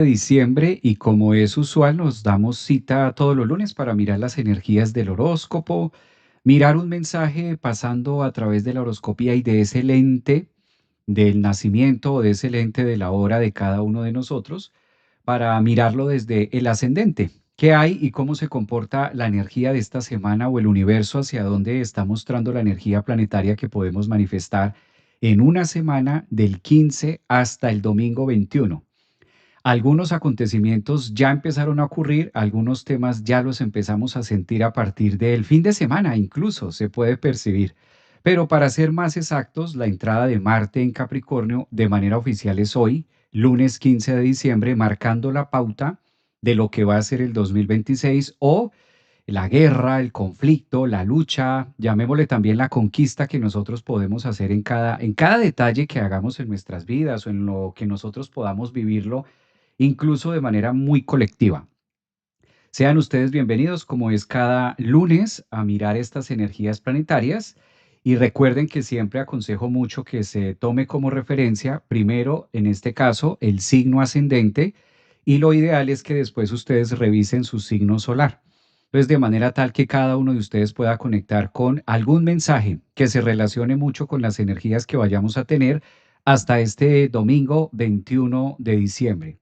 De diciembre y como es usual nos damos cita todos los lunes para mirar las energías del horóscopo, mirar un mensaje pasando a través de la horoscopía y de ese lente del nacimiento o de ese lente de la hora de cada uno de nosotros para mirarlo desde el ascendente. ¿Qué hay y cómo se comporta la energía de esta semana o el universo hacia dónde está mostrando la energía planetaria que podemos manifestar en una semana del 15 hasta el domingo 21? Algunos acontecimientos ya empezaron a ocurrir, algunos temas ya los empezamos a sentir a partir del fin de semana, incluso se puede percibir. Pero para ser más exactos, la entrada de Marte en Capricornio de manera oficial es hoy, lunes 15 de diciembre, marcando la pauta de lo que va a ser el 2026 o la guerra, el conflicto, la lucha, llamémosle también la conquista que nosotros podemos hacer en cada detalle que hagamos en nuestras vidas o en lo que nosotros podamos vivirlo incluso de manera muy colectiva. Sean ustedes bienvenidos, como es cada lunes, a mirar estas energías planetarias y recuerden que siempre aconsejo mucho que se tome como referencia, primero, en este caso, el signo ascendente y lo ideal es que después ustedes revisen su signo solar. Pues de manera tal que cada uno de ustedes pueda conectar con algún mensaje que se relacione mucho con las energías que vayamos a tener hasta este domingo 21 de diciembre.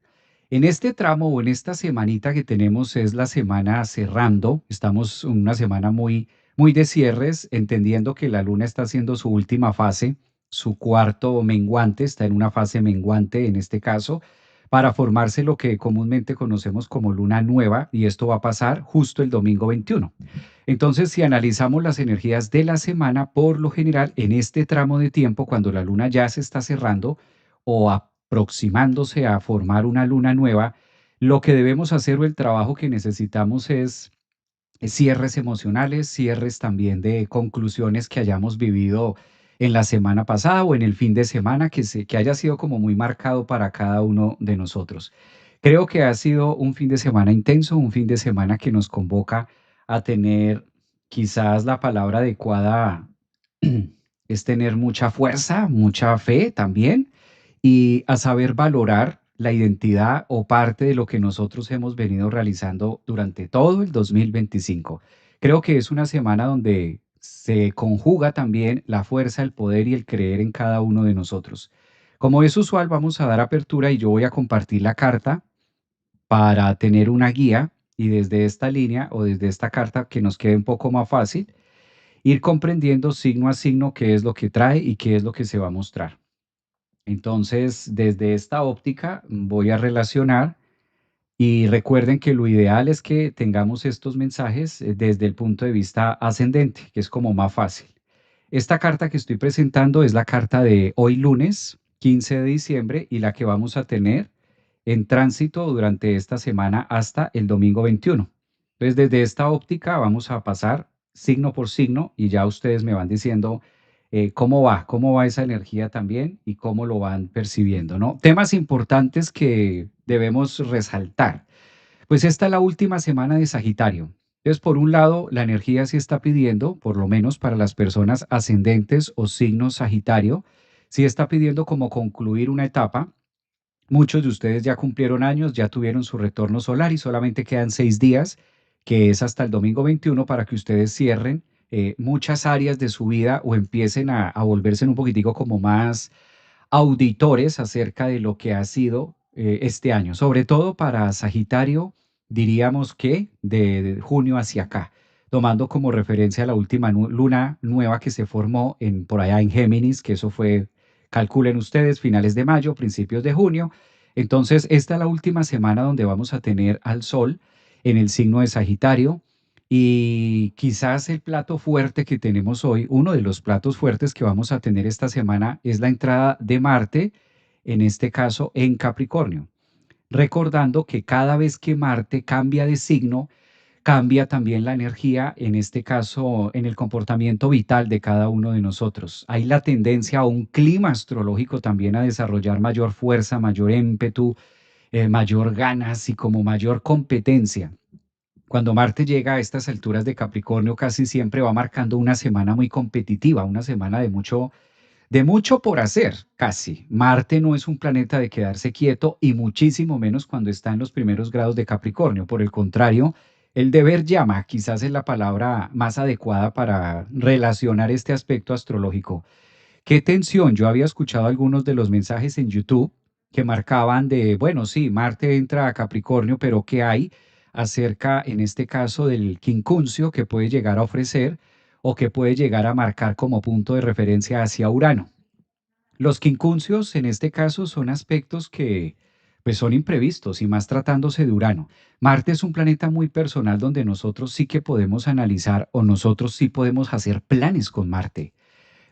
En este tramo o en esta semanita que tenemos es la semana cerrando, estamos en una semana muy de cierres, entendiendo que la luna está haciendo su última fase, su cuarto menguante, está en una fase menguante en este caso, para formarse lo que comúnmente conocemos como luna nueva y esto va a pasar justo el domingo 21. Entonces, si analizamos las energías de la semana, por lo general, en este tramo de tiempo, cuando la luna ya se está cerrando o aproximándose a formar una luna nueva, lo que debemos hacer o el trabajo que necesitamos es cierres emocionales, cierres también de conclusiones que hayamos vivido en la semana pasada o en el fin de semana que haya sido como muy marcado para cada uno de nosotros. Creo que ha sido un fin de semana intenso, un fin de semana que nos convoca a tener quizás la palabra adecuada es tener mucha fuerza, mucha fe también y a saber valorar la identidad o parte de lo que nosotros hemos venido realizando durante todo el 2025. Creo que es una semana donde se conjuga también la fuerza, el poder y el creer en cada uno de nosotros. Como es usual, vamos a dar apertura y yo voy a compartir la carta para tener una guía y desde esta línea o desde esta carta que nos quede un poco más fácil, ir comprendiendo signo a signo qué es lo que trae y qué es lo que se va a mostrar. Entonces, desde esta óptica voy a relacionar y recuerden que lo ideal es que tengamos estos mensajes desde el punto de vista ascendente, que es como más fácil. Esta carta que estoy presentando es la carta de hoy lunes 15 de diciembre y la que vamos a tener en tránsito durante esta semana hasta el domingo 21. Entonces, desde esta óptica vamos a pasar signo por signo y ya ustedes me van diciendo cómo va esa energía también y cómo lo van percibiendo, ¿no? Temas importantes que debemos resaltar. Pues esta es la última semana de Sagitario. Entonces, por un lado, la energía sí está pidiendo, por lo menos para las personas ascendentes o signos Sagitario, sí está pidiendo como concluir una etapa. Muchos de ustedes ya cumplieron años, ya tuvieron su retorno solar y solamente quedan 6 días, que es hasta el domingo 21, para que ustedes cierren muchas áreas de su vida o empiecen a volverse un poquitico como más auditores acerca de lo que ha sido este año, sobre todo para Sagitario, diríamos que de junio hacia acá, tomando como referencia la última luna nueva que se formó por allá en Géminis, que eso fue, calculen ustedes, finales de mayo, principios de junio. Entonces, esta es la última semana donde vamos a tener al Sol en el signo de Sagitario. Y quizás el plato fuerte que tenemos hoy, uno de los platos fuertes que vamos a tener esta semana es la entrada de Marte, en este caso en Capricornio. Recordando que cada vez que Marte cambia de signo, cambia también la energía, en este caso en el comportamiento vital de cada uno de nosotros. Hay la tendencia a un clima astrológico también a desarrollar mayor fuerza, mayor ímpetu, mayor ganas y como mayor competencia. Cuando Marte llega a estas alturas de Capricornio, casi siempre va marcando una semana muy competitiva, una semana De mucho por hacer, casi. Marte no es un planeta de quedarse quieto y muchísimo menos cuando está en los primeros grados de Capricornio. Por el contrario, el deber llama, quizás es la palabra más adecuada para relacionar este aspecto astrológico. Qué tensión. Yo había escuchado algunos de los mensajes en YouTube que marcaban de, bueno, sí, Marte entra a Capricornio, pero ¿qué hay acerca, en este caso, del quincuncio que puede llegar a ofrecer o que puede llegar a marcar como punto de referencia hacia Urano? Los quincunциos, en este caso, son aspectos que pues son imprevistos y más tratándose de Urano. Marte es un planeta muy personal donde nosotros sí que podemos analizar o nosotros sí podemos hacer planes con Marte.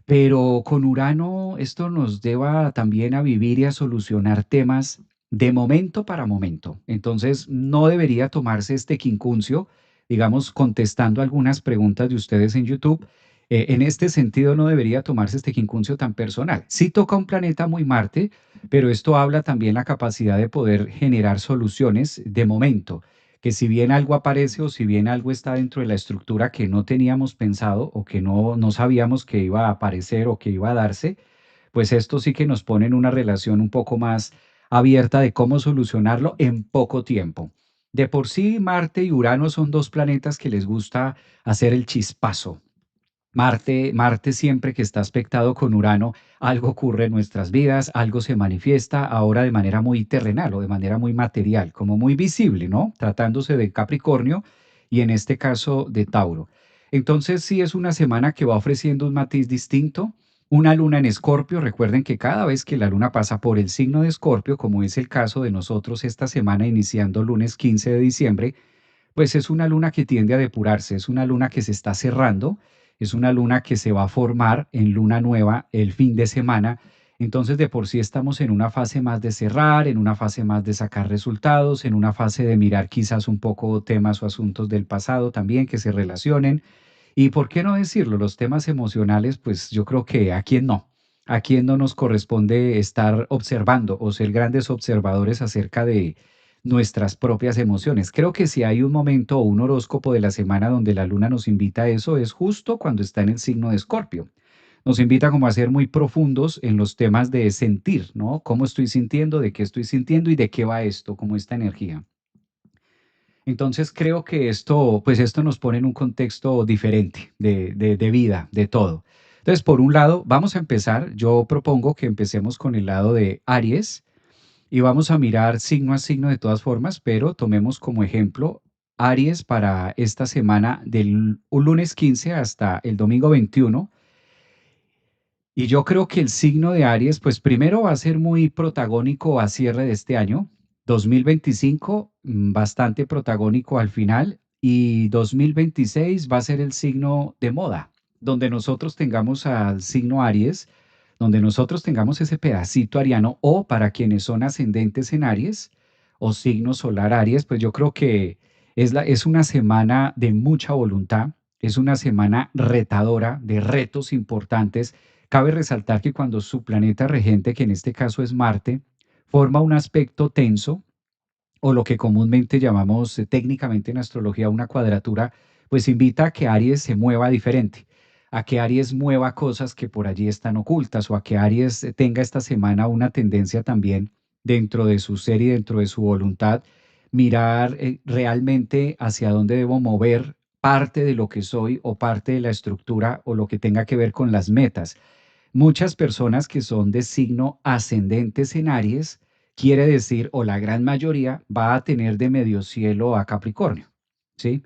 Pero con Urano esto nos lleva también a vivir y a solucionar temas de momento para momento. Entonces, no debería tomarse este quincuncio, digamos, contestando algunas preguntas de ustedes en YouTube. En este sentido, no debería tomarse este quincuncio tan personal. Sí toca un planeta muy Marte, pero esto habla también la capacidad de poder generar soluciones de momento, que si bien algo aparece o si bien algo está dentro de la estructura que no teníamos pensado o que no sabíamos que iba a aparecer o que iba a darse, pues esto sí que nos pone en una relación un poco más abierta de cómo solucionarlo en poco tiempo. De por sí, Marte y Urano son dos planetas que les gusta hacer el chispazo. Marte siempre que está aspectado con Urano, algo ocurre en nuestras vidas, algo se manifiesta ahora de manera muy terrenal o de manera muy material, como muy visible, ¿no? Tratándose de Capricornio y en este caso de Tauro. Entonces sí es una semana que va ofreciendo un matiz distinto, una luna en Escorpio. Recuerden que cada vez que la luna pasa por el signo de Escorpio, como es el caso de nosotros esta semana iniciando lunes 15 de diciembre, pues es una luna que tiende a depurarse, es una luna que se está cerrando, es una luna que se va a formar en luna nueva el fin de semana. Entonces, de por sí estamos en una fase más de cerrar, en una fase más de sacar resultados, en una fase de mirar quizás un poco temas o asuntos del pasado también que se relacionen. Y por qué no decirlo, los temas emocionales, pues yo creo que a quién no nos corresponde estar observando o ser grandes observadores acerca de nuestras propias emociones. Creo que si hay un momento o un horóscopo de la semana donde la luna nos invita a eso, es justo cuando está en el signo de Escorpio. Nos invita como a ser muy profundos en los temas de sentir, ¿no? ¿Cómo estoy sintiendo? ¿De qué estoy sintiendo? ¿Y de qué va esto? ¿Cómo esta energía? Entonces creo que esto, pues esto nos pone en un contexto diferente de vida, de todo. Entonces, por un lado, vamos a empezar. Yo propongo que empecemos con el lado de Aries y vamos a mirar signo a signo de todas formas, pero tomemos como ejemplo Aries para esta semana del lunes 15 hasta el domingo 21. Y yo creo que el signo de Aries, pues primero va a ser muy protagónico a cierre de este año, 2025, bastante protagónico al final, y 2026 va a ser el signo de moda, donde nosotros tengamos al signo Aries, donde nosotros tengamos ese pedacito ariano, o para quienes son ascendentes en Aries o signo solar Aries, pues yo creo que es una semana de mucha voluntad, es una semana retadora, de retos importantes. Cabe resaltar que cuando su planeta regente, que en este caso es Marte, forma un aspecto tenso, o lo que comúnmente llamamos técnicamente en astrología una cuadratura, pues invita a que Aries se mueva diferente, a que Aries mueva cosas que por allí están ocultas, o a que Aries tenga esta semana una tendencia también dentro de su ser y dentro de su voluntad, mirar realmente hacia dónde debo mover parte de lo que soy o parte de la estructura o lo que tenga que ver con las metas. Muchas personas que son de signo ascendentes en Aries, quiere decir, o la gran mayoría, va a tener de medio cielo a Capricornio, ¿sí?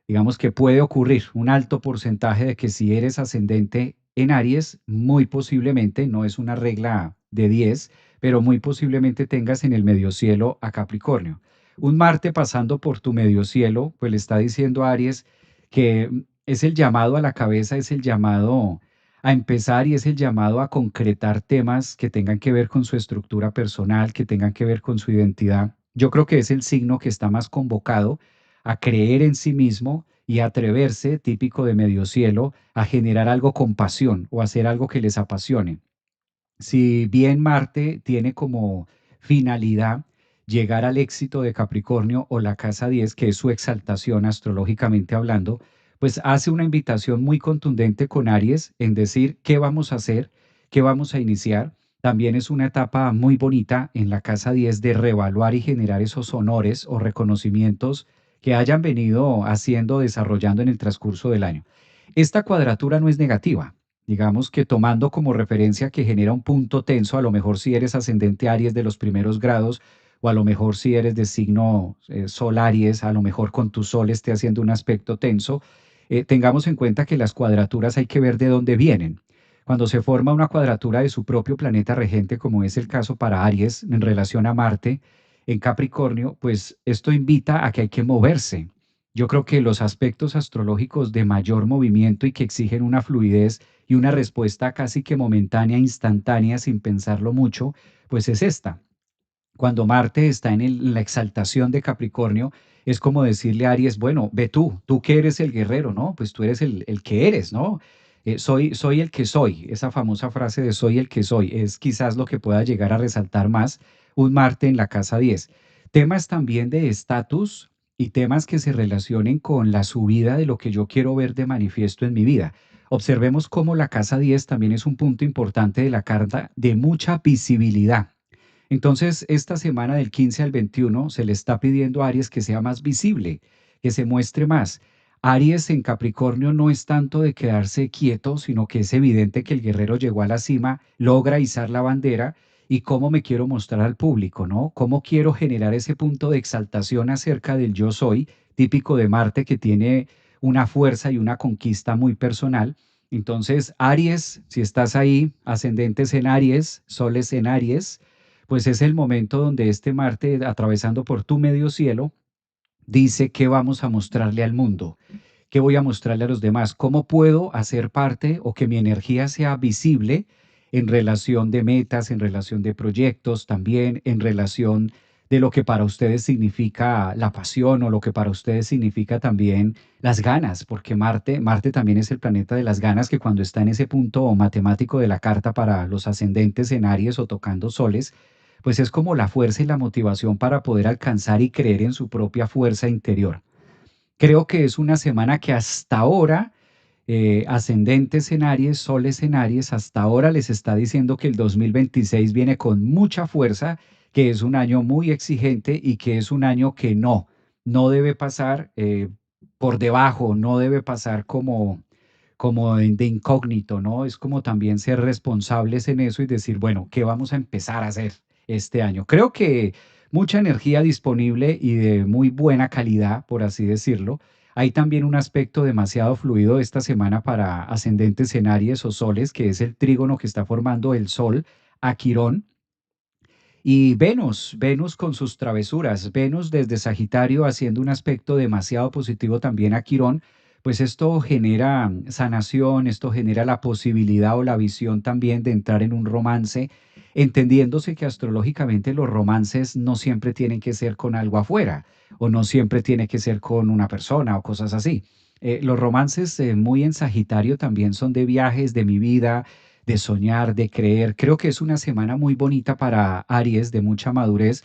Digamos que puede ocurrir un alto porcentaje de que si eres ascendente en Aries, muy posiblemente, no es una regla de 10, pero muy posiblemente tengas en el medio cielo a Capricornio. Un Marte pasando por tu medio cielo, pues le está diciendo a Aries que es el llamado a la cabeza, es el llamado a empezar y es el llamado a concretar temas que tengan que ver con su estructura personal, que tengan que ver con su identidad. Yo creo que es el signo que está más convocado a creer en sí mismo y atreverse, típico de medio cielo, a generar algo con pasión o hacer algo que les apasione. Si bien Marte tiene como finalidad llegar al éxito de Capricornio o la casa 10, que es su exaltación astrológicamente hablando, pues hace una invitación muy contundente con Aries en decir qué vamos a hacer, ¿Qué vamos a iniciar? También es una etapa muy bonita en la casa 10 de reevaluar y generar esos honores o reconocimientos que hayan venido haciendo, desarrollando en el transcurso del año. Esta cuadratura no es negativa. Digamos que tomando como referencia que genera un punto tenso, a lo mejor si eres ascendente Aries de los primeros grados, o a lo mejor si eres de signo Sol Aries, a lo mejor con tu Sol esté haciendo un aspecto tenso, tengamos en cuenta que las cuadraturas hay que ver de dónde vienen. Cuando se forma una cuadratura de su propio planeta regente, como es el caso para Aries en relación a Marte en Capricornio, pues esto invita a que hay que moverse. Yo creo que los aspectos astrológicos de mayor movimiento y que exigen una fluidez y una respuesta casi que momentánea, instantánea, sin pensarlo mucho, pues es esta. Cuando Marte está en la exaltación de Capricornio, es como decirle a Aries, bueno, ve tú que eres el guerrero, ¿no? Pues tú eres el que eres, ¿no? Soy el que soy, esa famosa frase de soy el que soy, es quizás lo que pueda llegar a resaltar más un Marte en la casa 10. Temas también de estatus y temas que se relacionen con la subida de lo que yo quiero ver de manifiesto en mi vida. Observemos cómo la casa 10 también es un punto importante de la carta de mucha visibilidad. Entonces, esta semana del 15 al 21 se le está pidiendo a Aries que sea más visible, que se muestre más. Aries en Capricornio no es tanto de quedarse quieto, sino que es evidente que el guerrero llegó a la cima, logra izar la bandera y cómo me quiero mostrar al público, ¿no? Cómo quiero generar ese punto de exaltación acerca del yo soy, típico de Marte, que tiene una fuerza y una conquista muy personal. Entonces, Aries, si estás ahí, ascendentes en Aries, soles en Aries, pues es el momento donde este Marte, atravesando por tu medio cielo, dice qué vamos a mostrarle al mundo, qué voy a mostrarle a los demás, cómo puedo hacer parte o que mi energía sea visible en relación de metas, en relación de proyectos, también en relación de lo que para ustedes significa la pasión o lo que para ustedes significa también las ganas, porque Marte también es el planeta de las ganas que cuando está en ese punto matemático de la carta para los ascendentes en Aries o tocando soles, pues es como la fuerza y la motivación para poder alcanzar y creer en su propia fuerza interior. Creo que es una semana que hasta ahora, ascendentes en Aries, soles en Aries, hasta ahora les está diciendo que el 2026 viene con mucha fuerza, que es un año muy exigente y que es un año que no debe pasar por debajo, no debe pasar como de incógnito, ¿no? Es como también ser responsables en eso y decir, bueno, ¿qué vamos a empezar a hacer este año? Creo que mucha energía disponible y de muy buena calidad, por así decirlo. Hay también un aspecto demasiado fluido esta semana para ascendentes en Aries o soles, que es el trígono que está formando el Sol a Quirón. Y Venus con sus travesuras, Venus desde Sagitario haciendo un aspecto demasiado positivo también a Quirón, pues esto genera sanación, esto genera la posibilidad o la visión también de entrar en un romance, entendiéndose que astrológicamente los romances no siempre tienen que ser con algo afuera o no siempre tiene que ser con una persona o cosas así. Los romances muy en Sagitario también son de viajes, de mi vida, de soñar, de creer. Creo que es una semana muy bonita para Aries, de mucha madurez,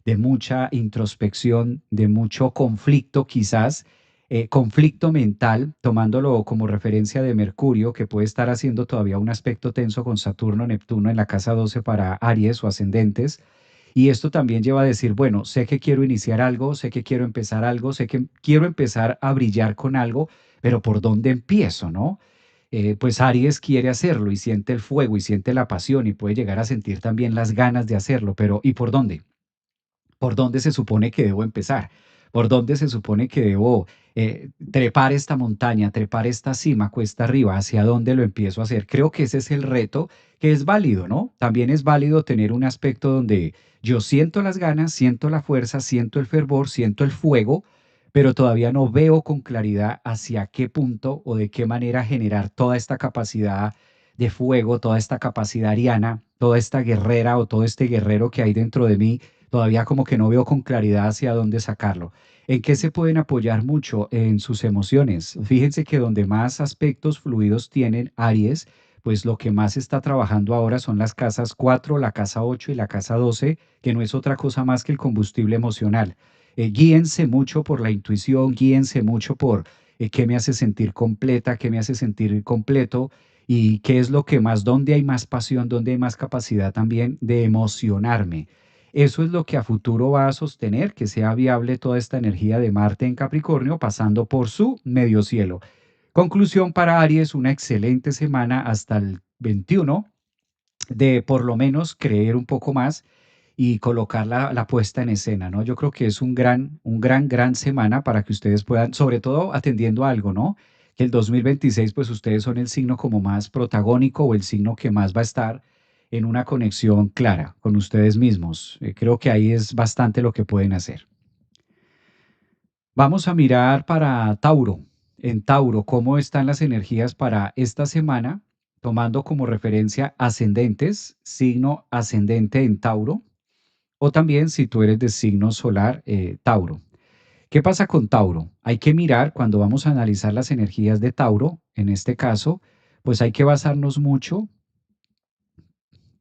de mucha introspección, de mucho conflicto quizás, conflicto mental, tomándolo como referencia de Mercurio, que puede estar haciendo todavía un aspecto tenso con Saturno, Neptuno en la casa 12 para Aries o ascendentes. Y esto también lleva a decir, bueno, sé que quiero iniciar algo, sé que quiero empezar algo, sé que quiero empezar a brillar con algo, pero ¿por dónde empiezo, no? Pues Aries quiere hacerlo y siente el fuego y siente la pasión y puede llegar a sentir también las ganas de hacerlo, pero ¿y por dónde? ¿Por dónde se supone que debo empezar? ¿Por dónde se supone que debo trepar esta montaña, trepar esta cima, cuesta arriba? ¿Hacia dónde lo empiezo a hacer? Creo que ese es el reto que es válido, ¿no? También es válido tener un aspecto donde yo siento las ganas, siento la fuerza, siento el fervor, siento el fuego, pero todavía no veo con claridad hacia qué punto o de qué manera generar toda esta capacidad de fuego, toda esta capacidad ariana, toda esta guerrera o todo este guerrero que hay dentro de mí. Todavía como que no veo con claridad hacia dónde sacarlo. ¿En qué se pueden apoyar mucho? En sus emociones. Fíjense que donde más aspectos fluidos tienen Aries, pues lo que más está trabajando ahora son las casas 4, la casa 8 y la casa 12, que no es otra cosa más que el combustible emocional. Guíense mucho por la intuición, guíense mucho por qué me hace sentir completa, qué me hace sentir completo, y qué es lo que más, dónde hay más pasión, dónde hay más capacidad también de emocionarme. Eso es lo que a futuro va a sostener que sea viable toda esta energía de Marte en Capricornio pasando por su medio cielo. Conclusión para Aries, una excelente semana hasta el 21 de por lo menos creer un poco más y colocar la puesta en escena, ¿no? Yo creo que es gran semana para que ustedes puedan, sobre todo atendiendo a algo, ¿no? Que el 2026, pues ustedes son el signo como más protagónico o el signo que más va a estar en una conexión clara con ustedes mismos. Creo que ahí es bastante lo que pueden hacer. Vamos a mirar para Tauro. En Tauro, ¿cómo están las energías para esta semana? Tomando como referencia ascendentes, signo ascendente en Tauro, o también si tú eres de signo solar, Tauro. ¿Qué pasa con Tauro? Hay que mirar cuando vamos a analizar las energías de Tauro, en este caso, pues hay que basarnos mucho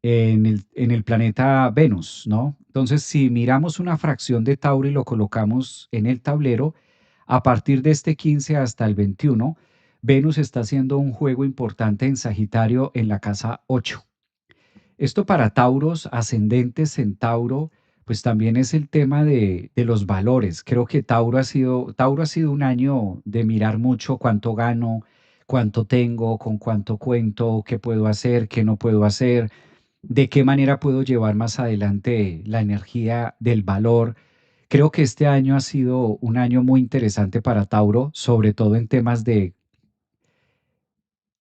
en el planeta Venus, ¿no? Entonces, si miramos una fracción de Tauro y lo colocamos en el tablero, a partir de este 15 hasta el 21, Venus está haciendo un juego importante en Sagitario en la casa 8. Esto para Tauros, ascendentes en Tauro, pues también es el tema de los valores. Creo que Tauro ha sido un año de mirar mucho cuánto gano, cuánto tengo, con cuánto cuento, qué puedo hacer, qué no puedo hacer, de qué manera puedo llevar más adelante la energía del valor. Creo que este año ha sido un año muy interesante para Tauro, sobre todo en temas de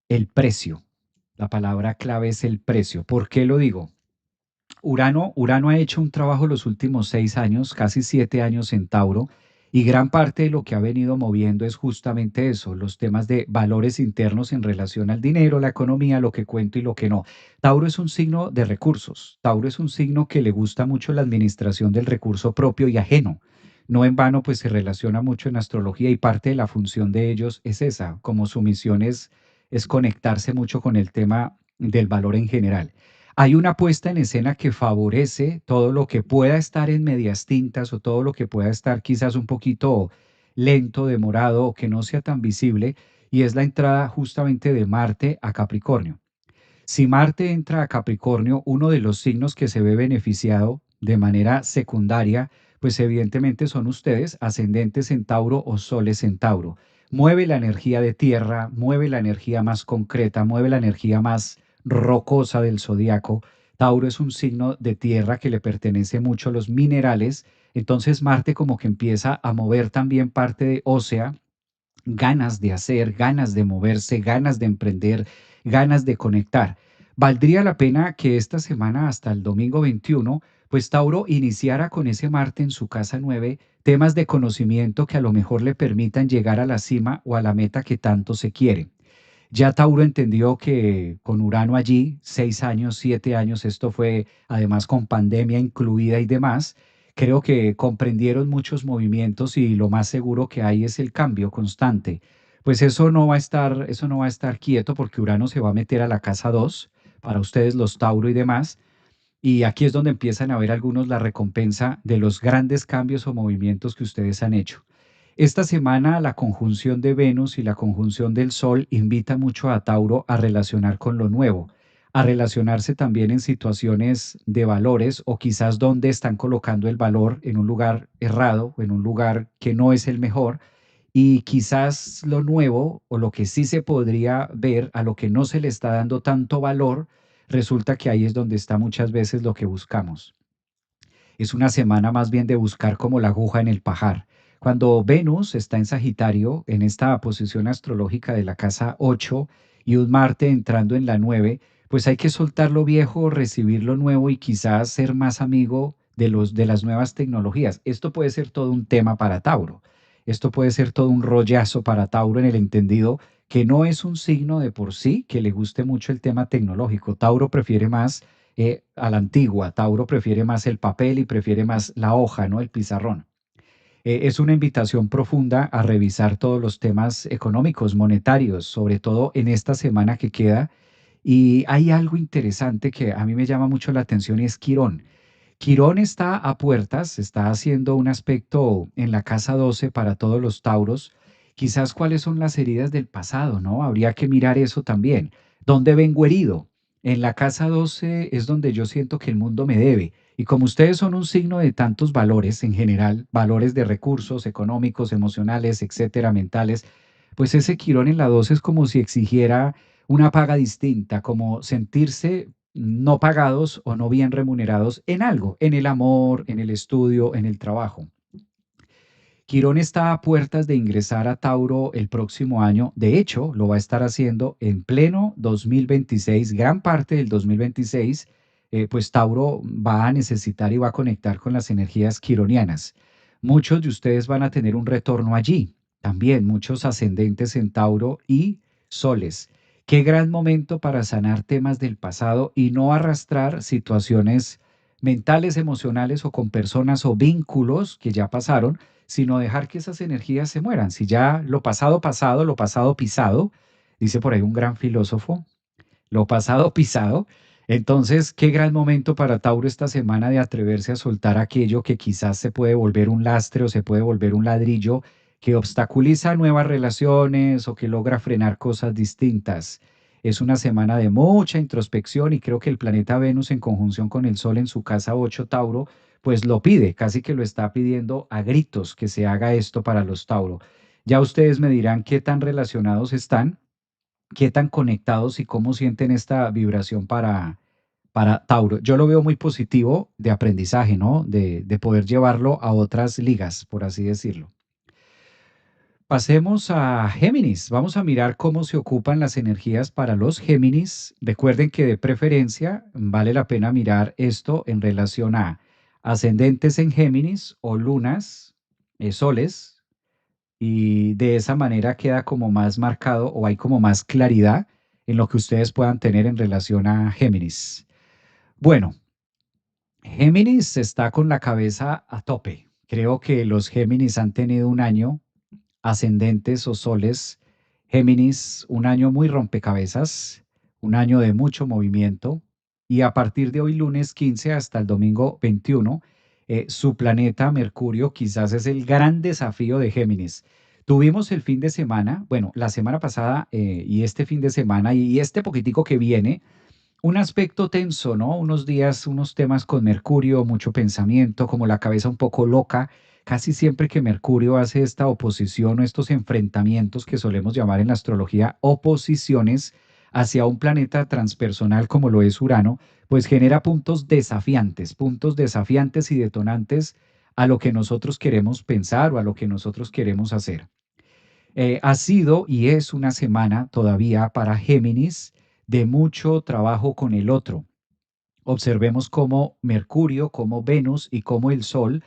el precio. La palabra clave es el precio. ¿Por qué lo digo? Urano ha hecho un trabajo los últimos 6 años, casi 7 años en Tauro, y gran parte de lo que ha venido moviendo es justamente eso, los temas de valores internos en relación al dinero, la economía, lo que cuento y lo que no. Tauro es un signo de recursos. Tauro es un signo que le gusta mucho la administración del recurso propio y ajeno. No en vano, pues se relaciona mucho en astrología y parte de la función de ellos es esa, como su misión es conectarse mucho con el tema del valor en general. Hay una puesta en escena que favorece todo lo que pueda estar en medias tintas o todo lo que pueda estar quizás un poquito lento, demorado o que no sea tan visible, y es la entrada justamente de Marte a Capricornio. Si Marte entra a Capricornio, uno de los signos que se ve beneficiado de manera secundaria, pues evidentemente son ustedes, ascendentes en Tauro o soles en Tauro. Mueve la energía de tierra, mueve la energía más concreta, mueve la energía más rocosa del zodiaco. Tauro es un signo de tierra que le pertenece mucho a los minerales. Entonces Marte como que empieza a mover también parte de ósea, ganas de hacer, ganas de moverse, ganas de emprender, ganas de conectar. Valdría la pena que esta semana hasta el domingo 21, pues Tauro iniciara con ese Marte en su casa 9 temas de conocimiento que a lo mejor le permitan llegar a la cima o a la meta que tanto se quiere. Ya Tauro entendió que con Urano allí, 6 años, 7 años, esto fue además con pandemia incluida y demás, creo que comprendieron muchos movimientos y lo más seguro que hay es el cambio constante. Pues eso no va a estar quieto porque Urano se va a meter a la casa 2 para ustedes los Tauro y demás, y aquí es donde empiezan a ver algunos la recompensa de los grandes cambios o movimientos que ustedes han hecho. Esta semana la conjunción de Venus y la conjunción del Sol invita mucho a Tauro a relacionar con lo nuevo, a relacionarse también en situaciones de valores o quizás donde están colocando el valor en un lugar errado o en un lugar que no es el mejor, y quizás lo nuevo o lo que sí se podría ver a lo que no se le está dando tanto valor, resulta que ahí es donde está muchas veces lo que buscamos. Es una semana más bien de buscar como la aguja en el pajar. Cuando Venus está en Sagitario, en esta posición astrológica de la casa 8 y un Marte entrando en la 9, pues hay que soltar lo viejo, recibir lo nuevo y quizás ser más amigo de las nuevas tecnologías. Esto puede ser todo un tema para Tauro. Esto puede ser todo un rollazo para Tauro en el entendido que no es un signo de por sí que le guste mucho el tema tecnológico. Tauro prefiere más a la antigua. Tauro prefiere más el papel y prefiere más la hoja, ¿no? El pizarrón. Es una invitación profunda a revisar todos los temas económicos, monetarios, sobre todo en esta semana que queda. Y hay algo interesante que a mí me llama mucho la atención y es Quirón. Quirón está a puertas, está haciendo un aspecto en la casa 12 para todos los tauros. Quizás cuáles son las heridas del pasado, ¿no? Habría que mirar eso también. ¿Dónde vengo herido? En la casa 12 es donde yo siento que el mundo me debe. Y como ustedes son un signo de tantos valores en general, valores de recursos económicos, emocionales, etcétera, mentales, pues ese Quirón en la 12 es como si exigiera una paga distinta, como sentirse no pagados o no bien remunerados en algo, en el amor, en el estudio, en el trabajo. Quirón está a puertas de ingresar a Tauro el próximo año. De hecho, lo va a estar haciendo en pleno 2026, gran parte del 2026, pues Tauro va a necesitar y va a conectar con las energías quironianas. Muchos de ustedes van a tener un retorno allí, también muchos ascendentes en Tauro y soles. Qué gran momento para sanar temas del pasado y no arrastrar situaciones mentales, emocionales o con personas o vínculos que ya pasaron, sino dejar que esas energías se mueran. Si ya lo pasado pasado, lo pasado pisado, dice por ahí un gran filósofo, lo pasado pisado. Entonces, qué gran momento para Tauro esta semana de atreverse a soltar aquello que quizás se puede volver un lastre o se puede volver un ladrillo que obstaculiza nuevas relaciones o que logra frenar cosas distintas. Es una semana de mucha introspección y creo que el planeta Venus en conjunción con el Sol en su casa 8 Tauro, pues lo pide, casi que lo está pidiendo a gritos que se haga esto para los Tauro. Ya ustedes me dirán qué tan relacionados están, qué tan conectados y cómo sienten esta vibración para Tauro. Yo lo veo muy positivo de aprendizaje, ¿no? De poder llevarlo a otras ligas, por así decirlo. Pasemos a Géminis. Vamos a mirar cómo se ocupan las energías para los Géminis. Recuerden que de preferencia vale la pena mirar esto en relación a ascendentes en Géminis o lunas, soles, y de esa manera queda como más marcado o hay como más claridad en lo que ustedes puedan tener en relación a Géminis. Bueno, Géminis está con la cabeza a tope. Creo que los Géminis han tenido un año, ascendentes o soles, Géminis, un año muy rompecabezas, un año de mucho movimiento, y a partir de hoy lunes 15 hasta el domingo 21, su planeta Mercurio quizás es el gran desafío de Géminis. Tuvimos el fin de semana, bueno, la semana pasada y este fin de semana y este poquitico que viene, un aspecto tenso, ¿no? Unos días, unos temas con Mercurio, mucho pensamiento, como la cabeza un poco loca. Casi siempre que Mercurio hace esta oposición o estos enfrentamientos que solemos llamar en la astrología oposiciones hacia un planeta transpersonal como lo es Urano, pues genera puntos desafiantes y detonantes a lo que nosotros queremos pensar o a lo que nosotros queremos hacer. Ha sido y es una semana todavía para Géminis de mucho trabajo con el otro. Observemos cómo Mercurio, cómo Venus y cómo el Sol,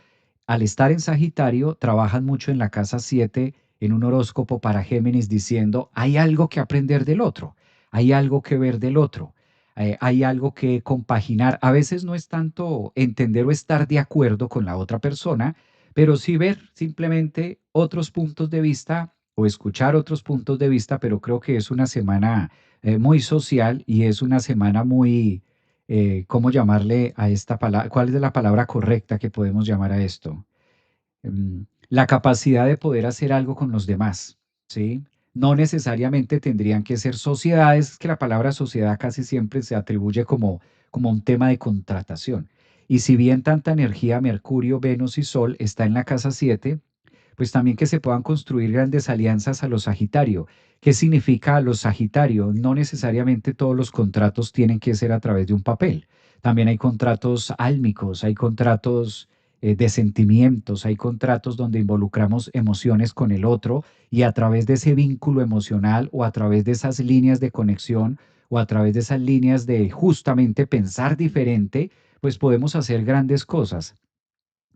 al estar en Sagitario, trabajan mucho en la casa 7 en un horóscopo para Géminis diciendo, hay algo que aprender del otro, hay algo que ver del otro, hay algo que compaginar. A veces no es tanto entender o estar de acuerdo con la otra persona, pero sí ver simplemente otros puntos de vista o escuchar otros puntos de vista, pero creo que es una semana muy social y es una semana muy ¿cómo llamarle a esta palabra? ¿Cuál es la palabra correcta que podemos llamar a esto? La capacidad de poder hacer algo con los demás, ¿sí? No necesariamente tendrían que ser sociedades, es que la palabra sociedad casi siempre se atribuye como un tema de contratación. Y si bien tanta energía, Mercurio, Venus y Sol está en la casa 7, pues también que se puedan construir grandes alianzas a los Sagitario. ¿Qué significa a los Sagitario? No necesariamente todos los contratos tienen que ser a través de un papel. También hay contratos álmicos, hay contratos de sentimientos, hay contratos donde involucramos emociones con el otro y a través de ese vínculo emocional o a través de esas líneas de conexión o a través de esas líneas de justamente pensar diferente, pues podemos hacer grandes cosas.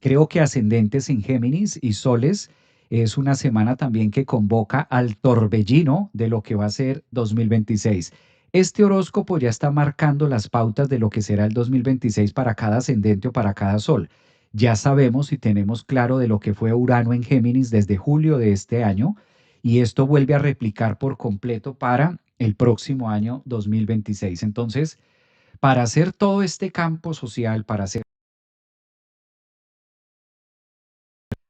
Creo que ascendentes en Géminis y soles es una semana también que convoca al torbellino de lo que va a ser 2026. Este horóscopo ya está marcando las pautas de lo que será el 2026 para cada ascendente o para cada sol. Ya sabemos y tenemos claro de lo que fue Urano en Géminis desde julio de este año y esto vuelve a replicar por completo para el próximo año 2026. Entonces, para hacer todo este campo social, para hacer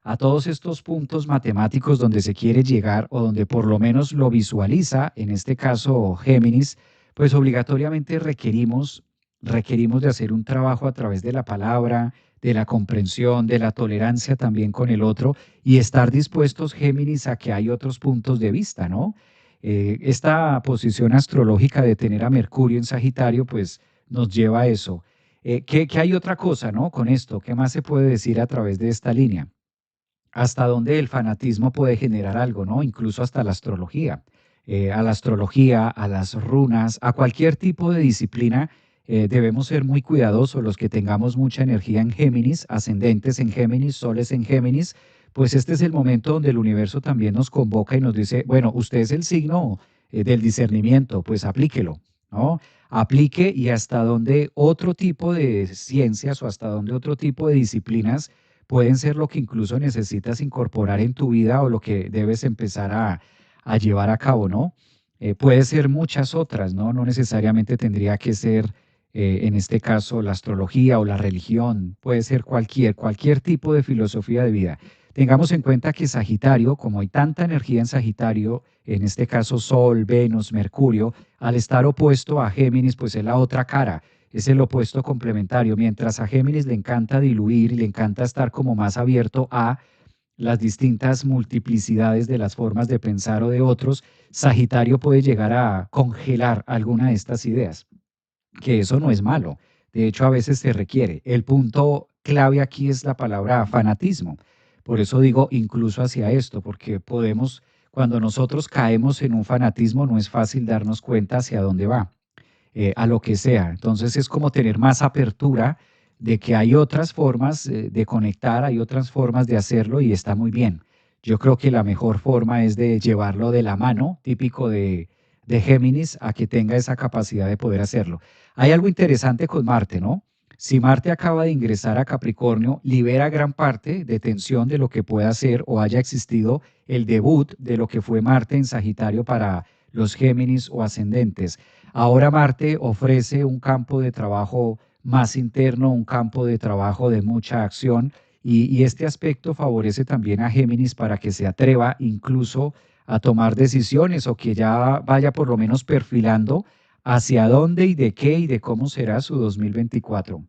a todos estos puntos matemáticos donde se quiere llegar o donde por lo menos lo visualiza, en este caso Géminis, pues obligatoriamente requerimos de hacer un trabajo a través de la palabra, de la comprensión, de la tolerancia también con el otro y estar dispuestos, Géminis, a que hay otros puntos de vista, ¿no? Esta posición astrológica de tener a Mercurio en Sagitario, pues nos lleva a eso. ¿Qué hay otra cosa, ¿no? Con esto, ¿qué más se puede decir a través de esta línea? Hasta dónde el fanatismo puede generar algo, ¿no? Incluso hasta la astrología. A la astrología, a las runas, a cualquier tipo de disciplina, debemos ser muy cuidadosos los que tengamos mucha energía en Géminis, ascendentes en Géminis, soles en Géminis, pues este es el momento donde el universo también nos convoca y nos dice, bueno, usted es el signo del discernimiento, pues aplíquelo, ¿no? Aplique y hasta dónde otro tipo de ciencias o hasta dónde otro tipo de disciplinas pueden ser lo que incluso necesitas incorporar en tu vida o lo que debes empezar a llevar a cabo, ¿no? Puede ser muchas otras, ¿no? No necesariamente tendría que ser, en este caso, la astrología o la religión, puede ser cualquier tipo de filosofía de vida. Tengamos en cuenta que Sagitario, como hay tanta energía en Sagitario, en este caso Sol, Venus, Mercurio, al estar opuesto a Géminis, pues es la otra cara, es el opuesto complementario. Mientras a Géminis le encanta diluir y le encanta estar como más abierto a las distintas multiplicidades de las formas de pensar o de otros, Sagitario puede llegar a congelar alguna de estas ideas, que eso no es malo. De hecho, a veces se requiere. El punto clave aquí es la palabra fanatismo. Por eso digo incluso hacia esto, porque podemos, cuando nosotros caemos en un fanatismo, no es fácil darnos cuenta hacia dónde va, a lo que sea. Entonces es como tener más apertura de que hay otras formas de conectar, hay otras formas de hacerlo y está muy bien. Yo creo que la mejor forma es de llevarlo de la mano, típico de Géminis, a que tenga esa capacidad de poder hacerlo. Hay algo interesante con Marte, ¿no? Si Marte acaba de ingresar a Capricornio, libera gran parte de tensión de lo que pueda ser o haya existido el debut de lo que fue Marte en Sagitario para los Géminis o ascendentes. Ahora Marte ofrece un campo de trabajo más interno, un campo de trabajo de mucha acción y este aspecto favorece también a Géminis para que se atreva incluso a tomar decisiones o que ya vaya por lo menos perfilando hacia dónde y de qué y de cómo será su 2024.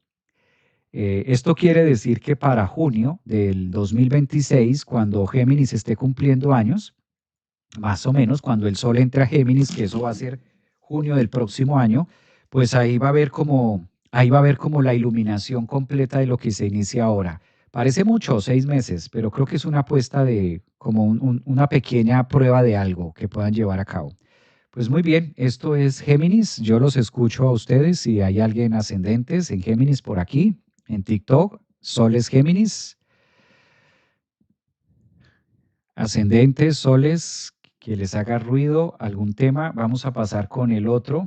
Esto quiere decir que para junio del 2026, cuando Géminis esté cumpliendo años, más o menos cuando el Sol entre a Géminis, que eso va a ser junio del próximo año, pues ahí va a haber como la iluminación completa de lo que se inicia ahora. Parece mucho, 6 meses, pero creo que es una apuesta de como una pequeña prueba de algo que puedan llevar a cabo. Pues muy bien, esto es Géminis. Yo los escucho a ustedes. Si hay alguien ascendentes en Géminis por aquí, en TikTok, Sol es Géminis, ascendentes, soles, que les haga ruido algún tema. Vamos a pasar con el otro.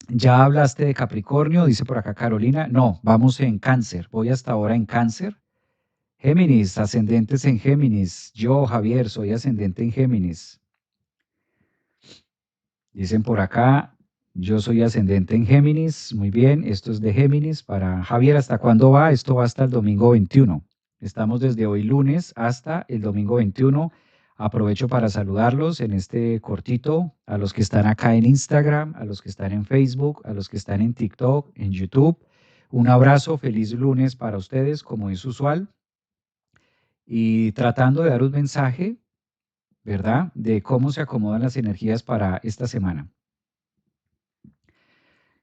Ya hablaste de Capricornio, dice por acá Carolina. No, vamos en Cáncer. Voy hasta ahora en Cáncer. Géminis, ascendentes en Géminis. Yo, Javier, soy ascendente en Géminis. Dicen por acá, yo soy ascendente en Géminis. Muy bien, esto es de Géminis. Para Javier, ¿hasta cuándo va? Esto va hasta el domingo 21. Estamos desde hoy lunes hasta el domingo 21. Aprovecho para saludarlos en este cortito, a los que están acá en Instagram, a los que están en Facebook, a los que están en TikTok, en YouTube. Un abrazo, feliz lunes para ustedes, como es usual. Y tratando de dar un mensaje, ¿verdad? De cómo se acomodan las energías para esta semana.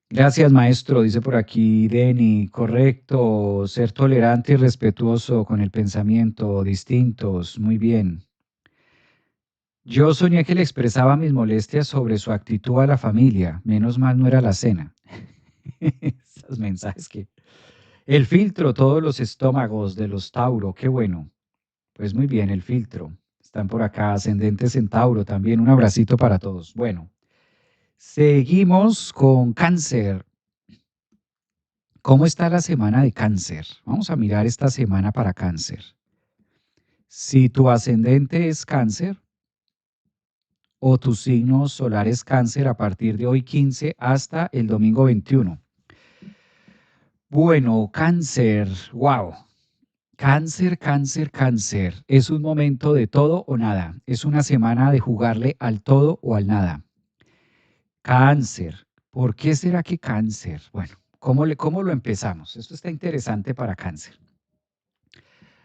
Gracias, maestro, dice por aquí Denny. Correcto, ser tolerante y respetuoso con el pensamiento, distintos. Muy bien. Yo soñé que le expresaba mis molestias sobre su actitud a la familia. Menos mal no era la cena. Esos mensajes que... El filtro, todos los estómagos de los Tauro, qué bueno. Pues muy bien, el filtro. Están por acá, ascendentes en Tauro también. Un abracito para todos. Bueno, seguimos con Cáncer. ¿Cómo está la semana de Cáncer? Vamos a mirar esta semana para Cáncer. Si tu ascendente es Cáncer o tu signo solar es Cáncer a partir de hoy 15 hasta el domingo 21. Bueno, Cáncer, wow. Cáncer, Cáncer, Cáncer. Es un momento de todo o nada. Es una semana de jugarle al todo o al nada. Cáncer. ¿Por qué será que cáncer? Bueno, ¿cómo lo empezamos? Esto está interesante para cáncer.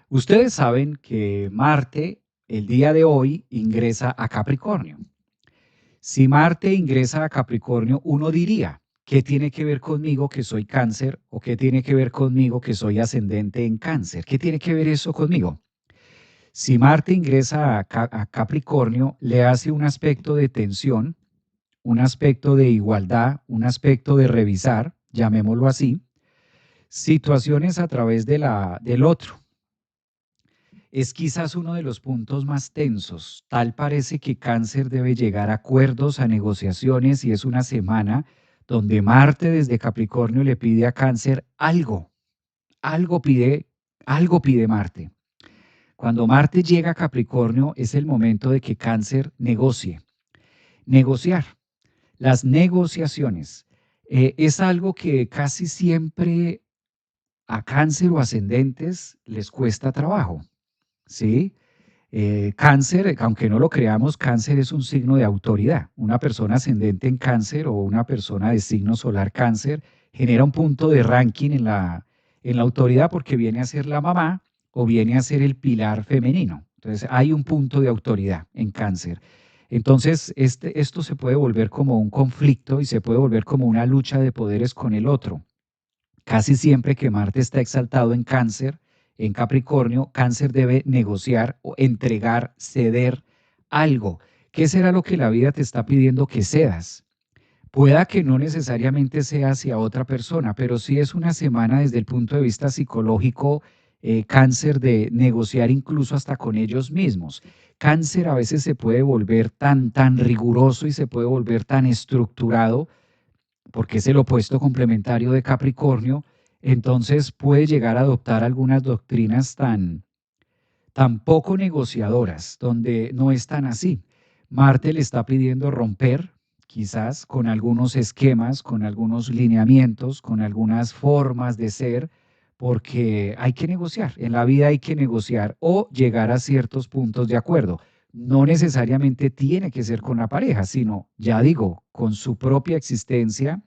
Ustedes saben que Marte, el día de hoy, ingresa a Capricornio. Si Marte ingresa a Capricornio, uno diría, ¿qué tiene que ver conmigo que soy cáncer? ¿O qué tiene que ver conmigo que soy ascendente en cáncer? ¿Qué tiene que ver eso conmigo? Si Marte ingresa a Capricornio, le hace un aspecto de tensión, un aspecto de igualdad, un aspecto de revisar, llamémoslo así, situaciones a través del otro. Es quizás uno de los puntos más tensos. Tal parece que Cáncer debe llegar a acuerdos, a negociaciones y es una semana donde Marte desde Capricornio le pide a Cáncer algo, algo pide, algo pide Marte. Cuando Marte llega a Capricornio es el momento de que Cáncer negocie. Negociar. Las negociaciones es algo que casi siempre a Cáncer o ascendentes les cuesta trabajo, ¿sí? Cáncer, aunque no lo creamos, cáncer es un signo de autoridad. Una persona ascendente en cáncer o una persona de signo solar cáncer genera un punto de ranking en la autoridad porque viene a ser la mamá o viene a ser el pilar femenino. Entonces hay un punto de autoridad en cáncer. Entonces esto se puede volver como un conflicto y se puede volver como una lucha de poderes con el otro. Casi siempre que Marte está exaltado en cáncer, en Capricornio, cáncer debe negociar o entregar, ceder algo. ¿Qué será lo que la vida te está pidiendo que cedas? Pueda que no necesariamente sea hacia otra persona, pero sí es una semana desde el punto de vista psicológico, cáncer de negociar incluso hasta con ellos mismos. Cáncer a veces se puede volver tan riguroso y se puede volver tan estructurado porque es el opuesto complementario de Capricornio, entonces puede llegar a adoptar algunas doctrinas tan poco negociadoras, donde no es tan así. Marte le está pidiendo romper, quizás, con algunos esquemas, con algunos lineamientos, con algunas formas de ser, porque hay que negociar. En la vida hay que negociar o llegar a ciertos puntos de acuerdo. No necesariamente tiene que ser con la pareja, sino, ya digo, con su propia existencia.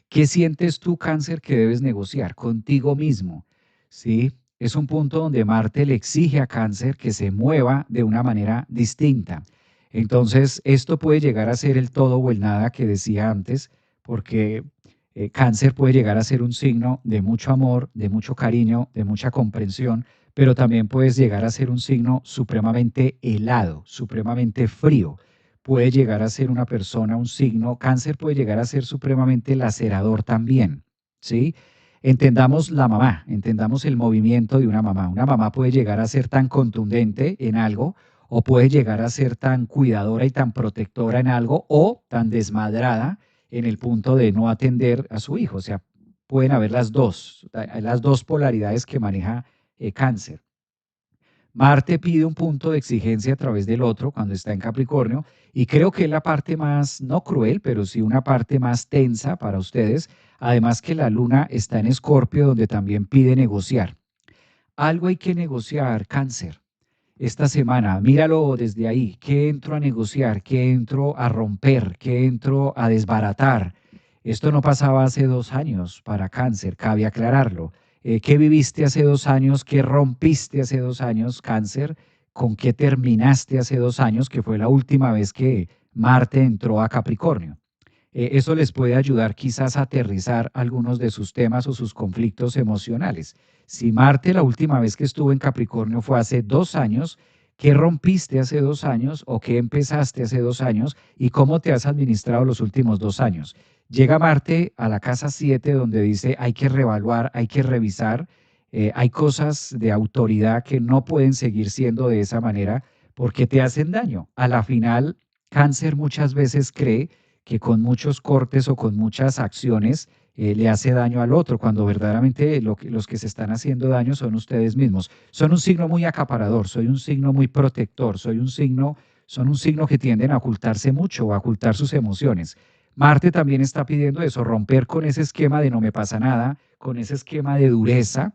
¿Qué sientes tú, cáncer, que debes negociar contigo mismo? ¿Sí? Es un punto donde Marte le exige a cáncer que se mueva de una manera distinta. Entonces, esto puede llegar a ser el todo o el nada que decía antes, porque cáncer puede llegar a ser un signo de mucho amor, de mucho cariño, de mucha comprensión, pero también puedes llegar a ser un signo supremamente helado, supremamente frío. Puede llegar a ser una persona, un signo, cáncer puede llegar a ser supremamente lacerador también, ¿sí? Entendamos la mamá, entendamos el movimiento de una mamá. Una mamá puede llegar a ser tan contundente en algo o puede llegar a ser tan cuidadora y tan protectora en algo o tan desmadrada en el punto de no atender a su hijo. O sea, pueden haber las dos polaridades que maneja cáncer. Marte pide un punto de exigencia a través del otro cuando está en Capricornio y creo que es la parte más, no cruel, pero sí una parte más tensa para ustedes. Además que la luna está en Escorpio donde también pide negociar. Algo hay que negociar, cáncer. Esta semana, míralo desde ahí. ¿Qué entro a negociar? ¿Qué entro a romper? ¿Qué entro a desbaratar? Esto no pasaba hace 2 años para cáncer, cabe aclararlo. ¿Qué viviste hace 2 años? ¿Qué rompiste hace 2 años, cáncer? ¿Con qué terminaste hace 2 años, que fue la última vez que Marte entró a Capricornio? Eso les puede ayudar quizás a aterrizar algunos de sus temas o sus conflictos emocionales. Si Marte la última vez que estuvo en Capricornio fue hace 2 años, ¿qué rompiste hace 2 años o qué empezaste hace 2 años y cómo te has administrado los últimos 2 años? Llega Marte a la casa 7 donde dice hay que reevaluar, hay que revisar, hay cosas de autoridad que no pueden seguir siendo de esa manera porque te hacen daño. A la final, cáncer muchas veces cree que con muchos cortes o con muchas acciones le hace daño al otro, cuando verdaderamente los que se están haciendo daño son ustedes mismos. Son un signo muy acaparador, soy un signo muy protector, son un signo que tienden a ocultarse mucho, a ocultar sus emociones. Marte también está pidiendo eso, romper con ese esquema de no me pasa nada, con ese esquema de dureza,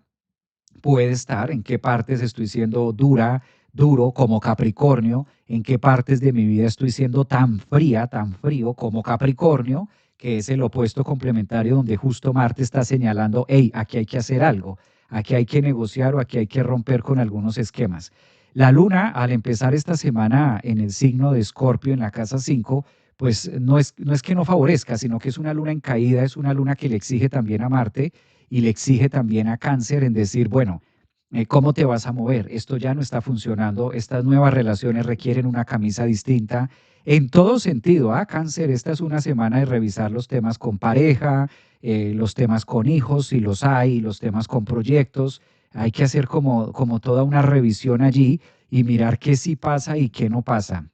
puede estar, en qué partes estoy siendo duro como Capricornio, en qué partes de mi vida estoy siendo tan fría, tan frío como Capricornio, que es el opuesto complementario donde justo Marte está señalando, hey, aquí hay que hacer algo, aquí hay que negociar o aquí hay que romper con algunos esquemas. La Luna, al empezar esta semana en el signo de Escorpio, en la casa 5, pues no es que no favorezca, sino que es una luna en caída, es una luna que le exige también a Marte y le exige también a Cáncer en decir, bueno, ¿cómo te vas a mover? Esto ya no está funcionando, estas nuevas relaciones requieren una camisa distinta. En todo sentido, Cáncer, esta es una semana de revisar los temas con pareja, los temas con hijos, si los hay, los temas con proyectos. Hay que hacer como toda una revisión allí y mirar qué sí pasa y qué no pasa.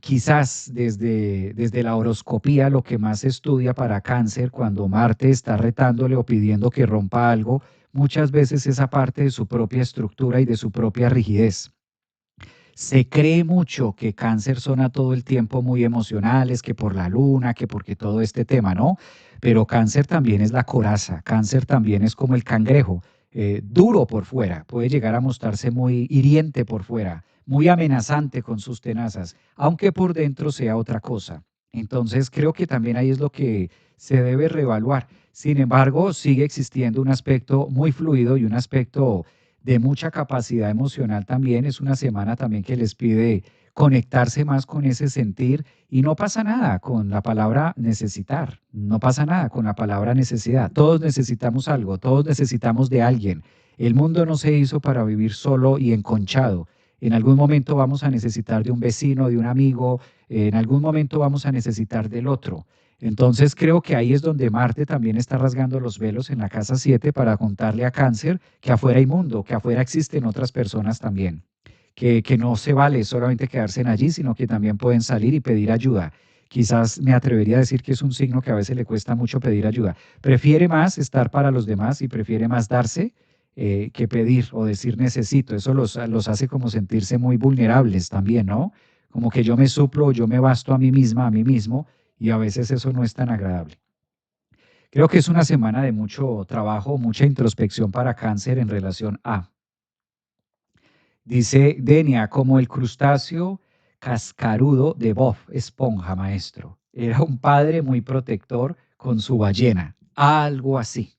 Quizás desde la horoscopía lo que más se estudia para Cáncer, cuando Marte está retándole o pidiendo que rompa algo, muchas veces esa parte de su propia estructura y de su propia rigidez. Se cree mucho que Cáncer son a todo el tiempo muy emocionales, que por la luna, que porque todo este tema, ¿no? Pero Cáncer también es la coraza, Cáncer también es como el cangrejo, duro por fuera, puede llegar a mostrarse muy hiriente por fuera, muy amenazante con sus tenazas, aunque por dentro sea otra cosa. Entonces creo que también ahí es lo que se debe reevaluar. Sin embargo, sigue existiendo un aspecto muy fluido y un aspecto de mucha capacidad emocional también. Es una semana también que les pide conectarse más con ese sentir y no pasa nada con la palabra necesitar, no pasa nada con la palabra necesidad. Todos necesitamos algo, todos necesitamos de alguien. El mundo no se hizo para vivir solo y enconchado. En algún momento vamos a necesitar de un vecino, de un amigo, en algún momento vamos a necesitar del otro. Entonces creo que ahí es donde Marte también está rasgando los velos en la casa 7 para contarle a Cáncer que afuera hay mundo, que afuera existen otras personas también, que no se vale solamente quedarse allí, sino que también pueden salir y pedir ayuda. Quizás me atrevería a decir que es un signo que a veces le cuesta mucho pedir ayuda. Prefiere más estar para los demás y prefiere más darse que pedir o decir necesito. Eso los hace como sentirse muy vulnerables también, ¿no? Como que yo me suplo, yo me basto a mí misma, a mí mismo, y a veces eso no es tan agradable. Creo que es una semana de mucho trabajo, mucha introspección para Cáncer en relación a. Dice Denia, como el crustáceo cascarudo de Bob Esponja, maestro. Era un padre muy protector con su ballena, algo así.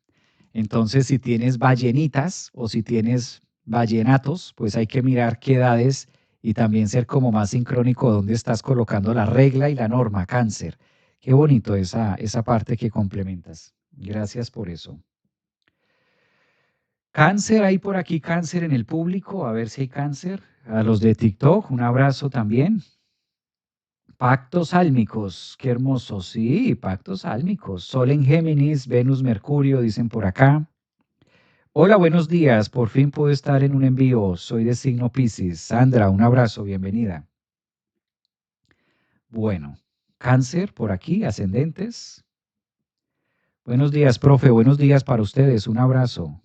Entonces, si tienes ballenitas o si tienes ballenatos, pues hay que mirar qué edades y también ser como más sincrónico dónde estás colocando la regla y la norma, Cáncer. Qué bonito esa parte que complementas. Gracias por eso. Cáncer, hay por aquí cáncer en el público, a ver si hay cáncer. A los de TikTok, un abrazo también. Pactos álmicos, qué hermoso. Sí, pactos álmicos. Sol en Géminis, Venus, Mercurio, dicen por acá. Hola, buenos días. Por fin puedo estar en un envío. Soy de signo Piscis. Sandra, un abrazo, bienvenida. Bueno, cáncer por aquí, ascendentes. Buenos días, profe. Buenos días para ustedes. Un abrazo.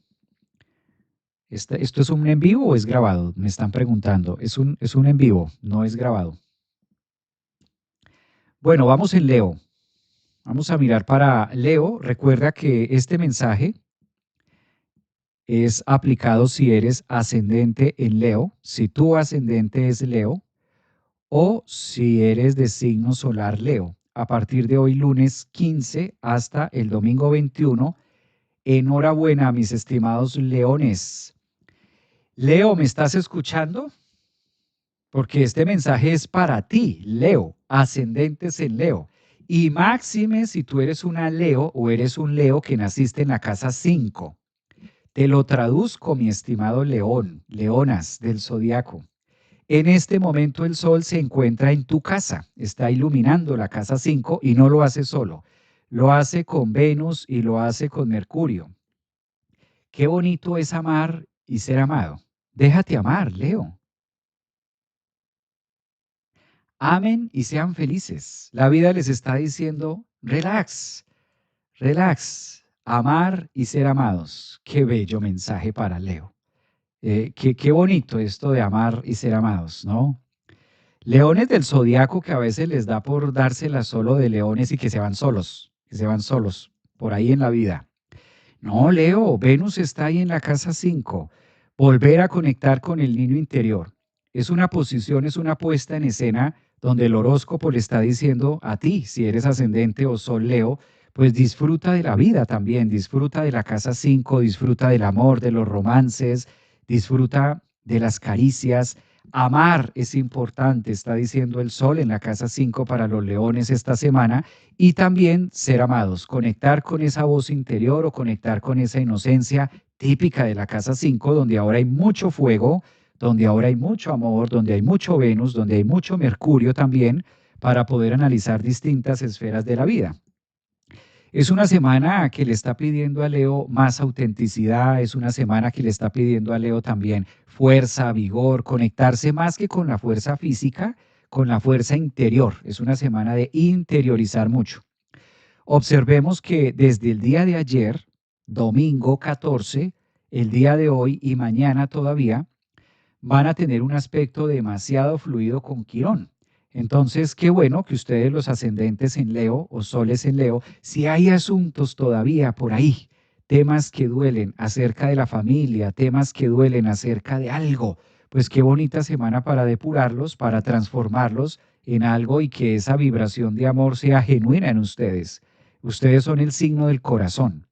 ¿Esto es un en vivo o es grabado? Me están preguntando. Es un en vivo, no es grabado. Bueno, vamos en Leo. Vamos a mirar para Leo. Recuerda que este mensaje es aplicado si eres ascendente en Leo, si tu ascendente es Leo o si eres de signo solar Leo. A partir de hoy, lunes 15 hasta el domingo 21, enhorabuena, mis estimados leones. Leo, ¿me estás escuchando? Porque este mensaje es para ti, Leo, ascendentes en Leo. Y máxime si tú eres una Leo o eres un Leo que naciste en la casa 5. Te lo traduzco, mi estimado León, Leonas del Zodiaco. En este momento el sol se encuentra en tu casa, está iluminando la casa 5 y no lo hace solo, lo hace con Venus y lo hace con Mercurio. Qué bonito es amar y ser amado. Déjate amar, Leo. Amen y sean felices. La vida les está diciendo, relax, relax, amar y ser amados. Qué bello mensaje para Leo. Qué bonito esto de amar y ser amados, ¿no? Leones del zodiaco que a veces les da por dársela solo de leones y que se van solos por ahí en la vida. No, Leo, Venus está ahí en la casa 5. Volver a conectar con el niño interior. Es una posición, es una puesta en escena donde el horóscopo le está diciendo a ti, si eres ascendente o sol Leo, pues disfruta de la vida también, disfruta de la casa 5, disfruta del amor, de los romances, disfruta de las caricias. Amar es importante, está diciendo el sol en la casa 5 para los leones esta semana, y también ser amados, conectar con esa voz interior o conectar con esa inocencia típica de la casa 5, donde ahora hay mucho fuego, donde ahora hay mucho amor, donde hay mucho Venus, donde hay mucho Mercurio también, para poder analizar distintas esferas de la vida. Es una semana que le está pidiendo a Leo más autenticidad, es una semana que le está pidiendo a Leo también fuerza, vigor, conectarse más que con la fuerza física, con la fuerza interior. Es una semana de interiorizar mucho. Observemos que desde el día de ayer, domingo 14, el día de hoy y mañana todavía, van a tener un aspecto demasiado fluido con Quirón. Entonces, qué bueno que ustedes, los ascendentes en Leo o soles en Leo, si hay asuntos todavía por ahí, temas que duelen acerca de la familia, temas que duelen acerca de algo, pues qué bonita semana para depurarlos, para transformarlos en algo y que esa vibración de amor sea genuina en ustedes. Ustedes son el signo del corazón.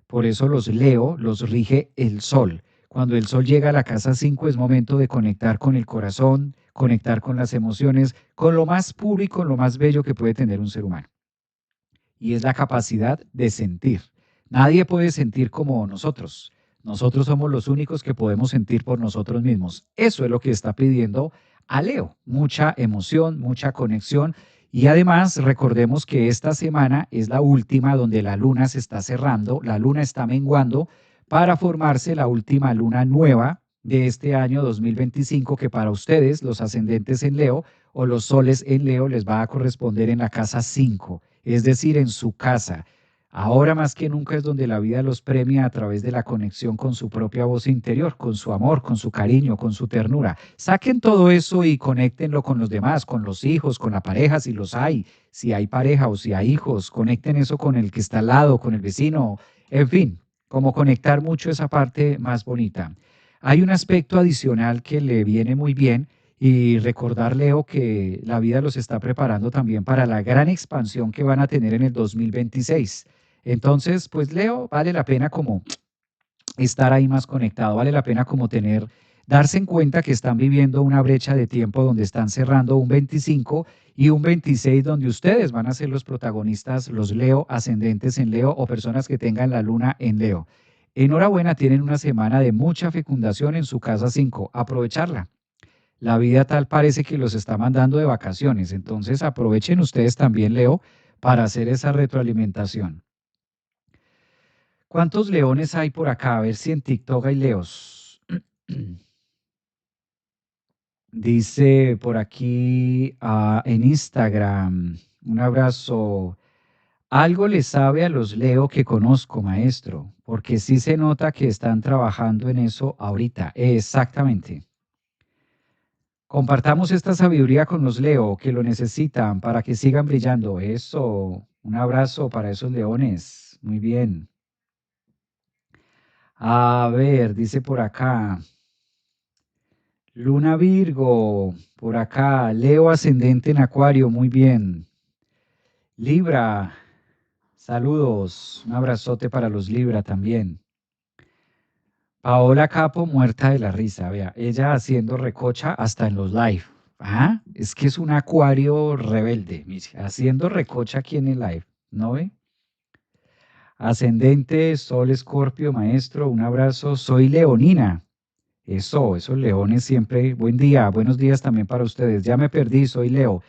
Por eso los Leo los rige el sol. Cuando el sol llega a la casa 5 es momento de conectar con el corazón, conectar con las emociones, con lo más puro y con lo más bello que puede tener un ser humano. Y es la capacidad de sentir. Nadie puede sentir como nosotros. Nosotros somos los únicos que podemos sentir por nosotros mismos. Eso es lo que está pidiendo a Leo. Mucha emoción, mucha conexión. Y además recordemos que esta semana es la última donde la luna se está cerrando, la luna está menguando para formarse la última luna nueva de este año 2025, que para ustedes, los ascendentes en Leo o los soles en Leo, les va a corresponder en la casa 5, es decir, en su casa. Ahora más que nunca es donde la vida los premia a través de la conexión con su propia voz interior, con su amor, con su cariño, con su ternura. Saquen todo eso y conéctenlo con los demás, con los hijos, con la pareja, si los hay, si hay pareja o si hay hijos, conecten eso con el que está al lado, con el vecino, en fin, como conectar mucho esa parte más bonita. Hay un aspecto adicional que le viene muy bien y recordar, Leo, que la vida los está preparando también para la gran expansión que van a tener en el 2026. Entonces, pues Leo, vale la pena como estar ahí más conectado, vale la pena como tener, darse en cuenta que están viviendo una brecha de tiempo donde están cerrando un 25 y un 26 donde ustedes van a ser los protagonistas, los Leo, ascendentes en Leo o personas que tengan la luna en Leo. Enhorabuena, tienen una semana de mucha fecundación en su casa 5, aprovecharla. La vida tal parece que los está mandando de vacaciones, entonces aprovechen ustedes también, Leo, para hacer esa retroalimentación. ¿Cuántos leones hay por acá? A ver si en TikTok hay leos. Dice por aquí en Instagram, un abrazo. Algo le sabe a los Leo que conozco, maestro, porque sí se nota que están trabajando en eso ahorita. Exactamente. Compartamos esta sabiduría con los Leo que lo necesitan para que sigan brillando. Eso, un abrazo para esos leones. Muy bien. A ver, dice por acá. Luna Virgo, por acá. Leo ascendente en Acuario, muy bien. Libra, saludos. Un abrazote para los Libra también. Paola Capo muerta de la risa, vea, ella haciendo recocha hasta en los live. Ah, es que es un acuario rebelde, mire, haciendo recocha aquí en el live, ¿no ve? Ascendente, Sol Escorpio, maestro, un abrazo. Soy Leonina. Eso, esos leones siempre. Buen día, buenos días también para ustedes. Ya me perdí, soy Leo.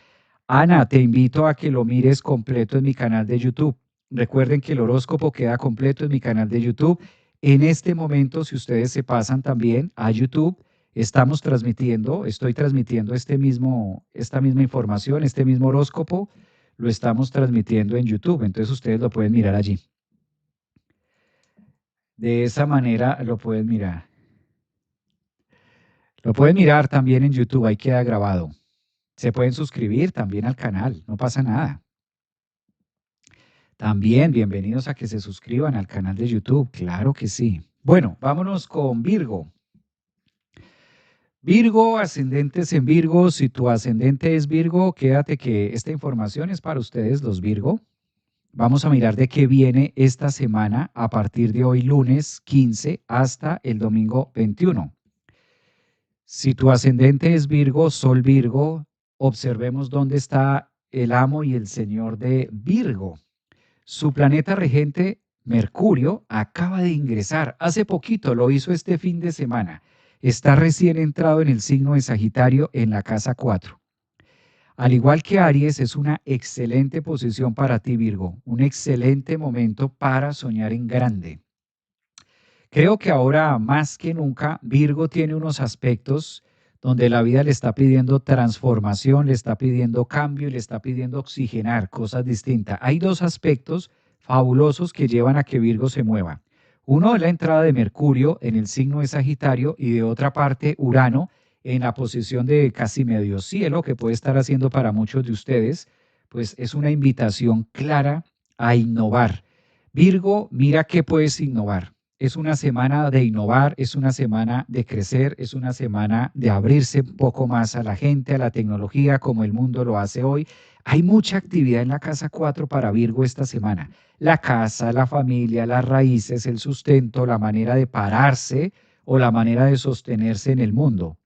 Ana, te invito a que lo mires completo en mi canal de YouTube. Recuerden que el horóscopo queda completo en mi canal de YouTube. En este momento, si ustedes se pasan también a YouTube, estoy transmitiendo esta misma información, este mismo horóscopo, lo estamos transmitiendo en YouTube. Entonces ustedes lo pueden mirar allí. De esa manera lo pueden mirar. Lo pueden mirar también en YouTube, ahí queda grabado. Se pueden suscribir también al canal, no pasa nada. También bienvenidos a que se suscriban al canal de YouTube, claro que sí. Bueno, vámonos con Virgo. Virgo, ascendentes en Virgo, si tu ascendente es Virgo, quédate que esta información es para ustedes los Virgo. Vamos a mirar de qué viene esta semana a partir de hoy lunes 15 hasta el domingo 21. Si tu ascendente es Virgo, Sol Virgo, observemos dónde está el amo y el señor de Virgo. Su planeta regente, Mercurio, acaba de ingresar. Hace poquito, lo hizo este fin de semana. Está recién entrado en el signo de Sagitario en la casa 4. Al igual que Aries, es una excelente posición para ti, Virgo. Un excelente momento para soñar en grande. Creo que ahora más que nunca Virgo tiene unos aspectos donde la vida le está pidiendo transformación, le está pidiendo cambio, le está pidiendo oxigenar cosas distintas. Hay dos aspectos fabulosos que llevan a que Virgo se mueva. Uno es la entrada de Mercurio en el signo de Sagitario y de otra parte Urano en la posición de casi medio cielo que puede estar haciendo para muchos de ustedes, pues es una invitación clara a innovar. Virgo, mira qué puedes innovar. Es una semana de innovar, es una semana de crecer, es una semana de abrirse un poco más a la gente, a la tecnología, como el mundo lo hace hoy. Hay mucha actividad en la casa 4 para Virgo esta semana. La casa, la familia, las raíces, el sustento, la manera de pararse o la manera de sostenerse en el mundo.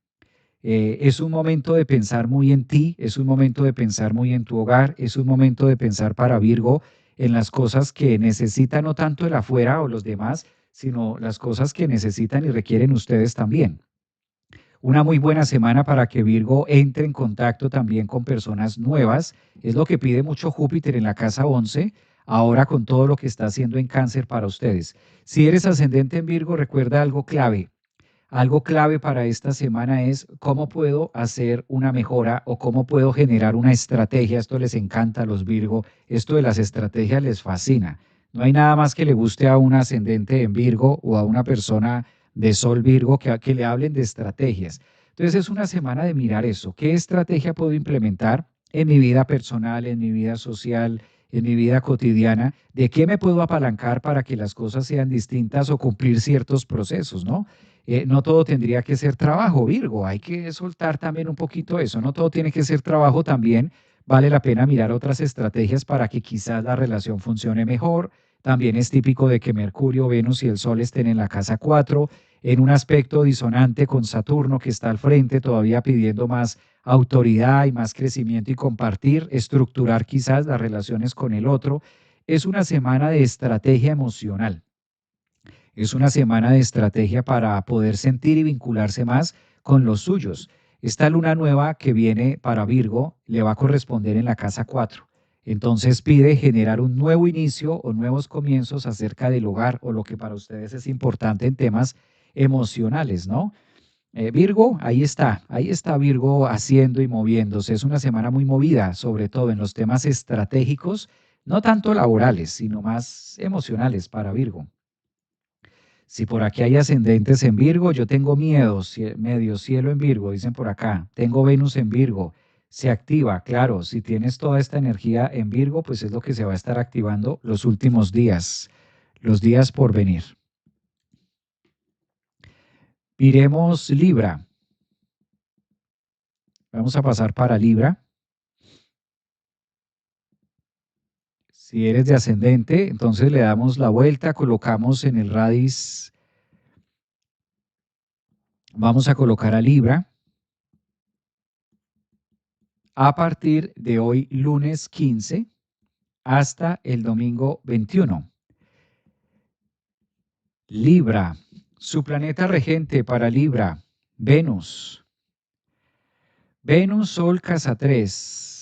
Es un momento de pensar muy en ti, es un momento de pensar muy en tu hogar, es un momento de pensar para Virgo en las cosas que necesitan no tanto el afuera o los demás, sino las cosas que necesitan y requieren ustedes también. Una muy buena semana para que Virgo entre en contacto también con personas nuevas, es lo que pide mucho Júpiter en la casa 11, ahora con todo lo que está haciendo en cáncer para ustedes. Si eres ascendente en Virgo, recuerda algo clave. Algo clave para esta semana es cómo puedo hacer una mejora o cómo puedo generar una estrategia. Esto les encanta a los Virgo, esto de las estrategias les fascina. No hay nada más que le guste a un ascendente en Virgo o a una persona de Sol Virgo que le hablen de estrategias. Entonces es una semana de mirar eso. ¿Qué estrategia puedo implementar en mi vida personal, en mi vida social, en mi vida cotidiana? ¿De qué me puedo apalancar para que las cosas sean distintas o cumplir ciertos procesos, ¿no? No todo tendría que ser trabajo, Virgo, hay que soltar también un poquito eso, no todo tiene que ser trabajo también, vale la pena mirar otras estrategias para que quizás la relación funcione mejor. También es típico de que Mercurio, Venus y el Sol estén en la casa 4 en un aspecto disonante con Saturno que está al frente, todavía pidiendo más autoridad y más crecimiento y compartir, estructurar quizás las relaciones con el otro. Es una semana de estrategia emocional. Es una semana de estrategia para poder sentir y vincularse más con los suyos. Esta luna nueva que viene para Virgo le va a corresponder en la casa 4. Entonces pide generar un nuevo inicio o nuevos comienzos acerca del hogar o lo que para ustedes es importante en temas emocionales, ¿no? Virgo, ahí está Virgo haciendo y moviéndose. Es una semana muy movida, sobre todo en los temas estratégicos, no tanto laborales, sino más emocionales para Virgo. Si por aquí hay ascendentes en Virgo, yo tengo miedo, medio cielo en Virgo, dicen por acá. Tengo Venus en Virgo. Se activa, claro, si tienes toda esta energía en Virgo, pues es lo que se va a estar activando los últimos días, los días por venir. Miremos Libra. Vamos a pasar para Libra. Si eres de ascendente, entonces le damos la vuelta, colocamos en el radis, vamos a colocar a Libra a partir de hoy, lunes 15, hasta el domingo 21. Libra, su planeta regente para Libra, Venus. Venus, Sol, casa 3.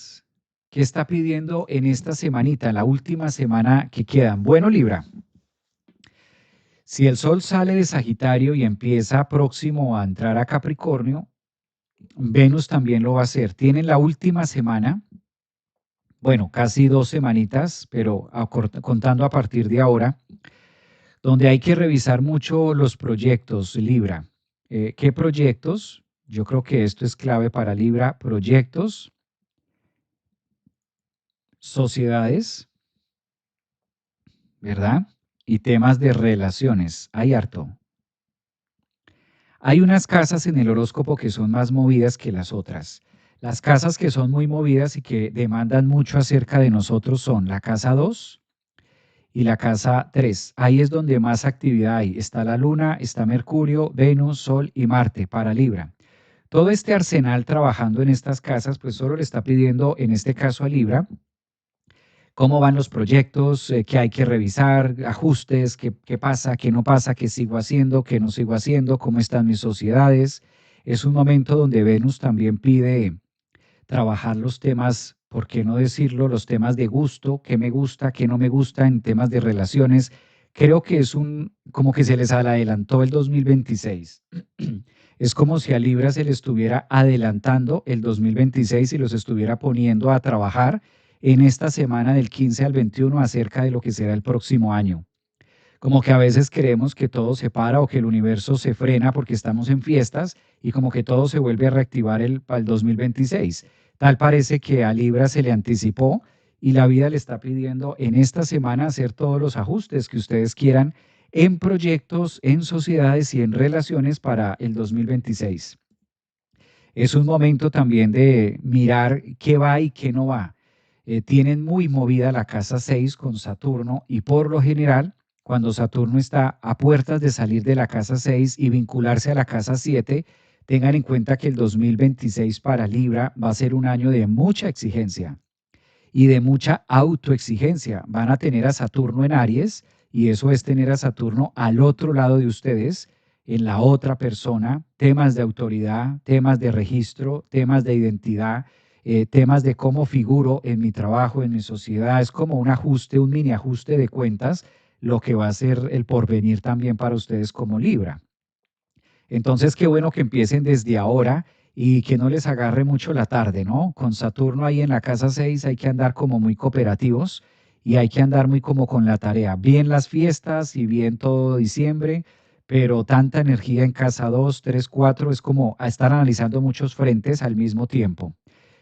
¿Qué está pidiendo en esta semanita, la última semana que quedan? Bueno, Libra, si el Sol sale de Sagitario y empieza próximo a entrar a Capricornio, Venus también lo va a hacer. Tienen la última semana, bueno, casi 2 semanitas, pero contando a partir de ahora, donde hay que revisar mucho los proyectos, Libra. ¿Qué proyectos? Yo creo que esto es clave para Libra. Proyectos, sociedades, ¿verdad? Y temas de relaciones. Hay harto. Hay unas casas en el horóscopo que son más movidas que las otras. Las casas que son muy movidas y que demandan mucho acerca de nosotros son la casa 2 y la casa 3. Ahí es donde más actividad hay. Está la Luna, está Mercurio, Venus, Sol y Marte para Libra. Todo este arsenal trabajando en estas casas, pues solo le está pidiendo, en este caso a Libra, cómo van los proyectos, qué hay que revisar, ajustes, qué pasa, qué no pasa, qué sigo haciendo, qué no sigo haciendo, cómo están mis sociedades. Es un momento donde Venus también pide trabajar los temas, ¿por qué no decirlo? Los temas de gusto, qué me gusta, qué no me gusta en temas de relaciones. Creo que es como que se les adelantó el 2026. Es como si a Libra se le estuviera adelantando el 2026 y los estuviera poniendo a trabajar en esta semana del 15 al 21 acerca de lo que será el próximo año. Como que a veces creemos que todo se para o que el universo se frena porque estamos en fiestas y como que todo se vuelve a reactivar para el 2026. Tal parece que a Libra se le anticipó y la vida le está pidiendo en esta semana hacer todos los ajustes que ustedes quieran en proyectos, en sociedades y en relaciones para el 2026. Es un momento también de mirar qué va y qué no va. Tienen muy movida la casa 6 con Saturno y por lo general, cuando Saturno está a puertas de salir de la casa 6 y vincularse a la casa 7, tengan en cuenta que el 2026 para Libra va a ser un año de mucha exigencia y de mucha autoexigencia. Van a tener a Saturno en Aries y eso es tener a Saturno al otro lado de ustedes, en la otra persona, temas de autoridad, temas de registro, temas de identidad, temas de cómo figuro en mi trabajo, en mi sociedad. Es como un ajuste, un mini ajuste de cuentas, lo que va a ser el porvenir también para ustedes como Libra. Entonces, qué bueno que empiecen desde ahora y que no les agarre mucho la tarde, ¿no? Con Saturno ahí en la casa 6 hay que andar como muy cooperativos y hay que andar muy como con la tarea. Bien las fiestas y bien todo diciembre, pero tanta energía en casa 2, 3, 4 es como a estar analizando muchos frentes al mismo tiempo.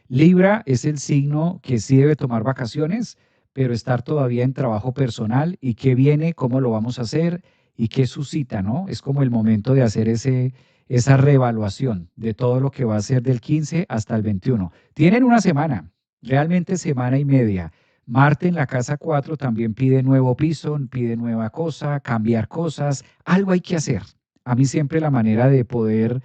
Libra es el signo que sí debe tomar vacaciones, pero estar todavía en trabajo personal y qué viene, cómo lo vamos a hacer y qué suscita, ¿no? Es como el momento de hacer esa reevaluación de todo lo que va a ser del 15 hasta el 21. Tienen una semana, realmente semana y media. Marte en la casa 4 también pide nuevo piso, pide nueva cosa, cambiar cosas, algo hay que hacer. A mí siempre la manera de poder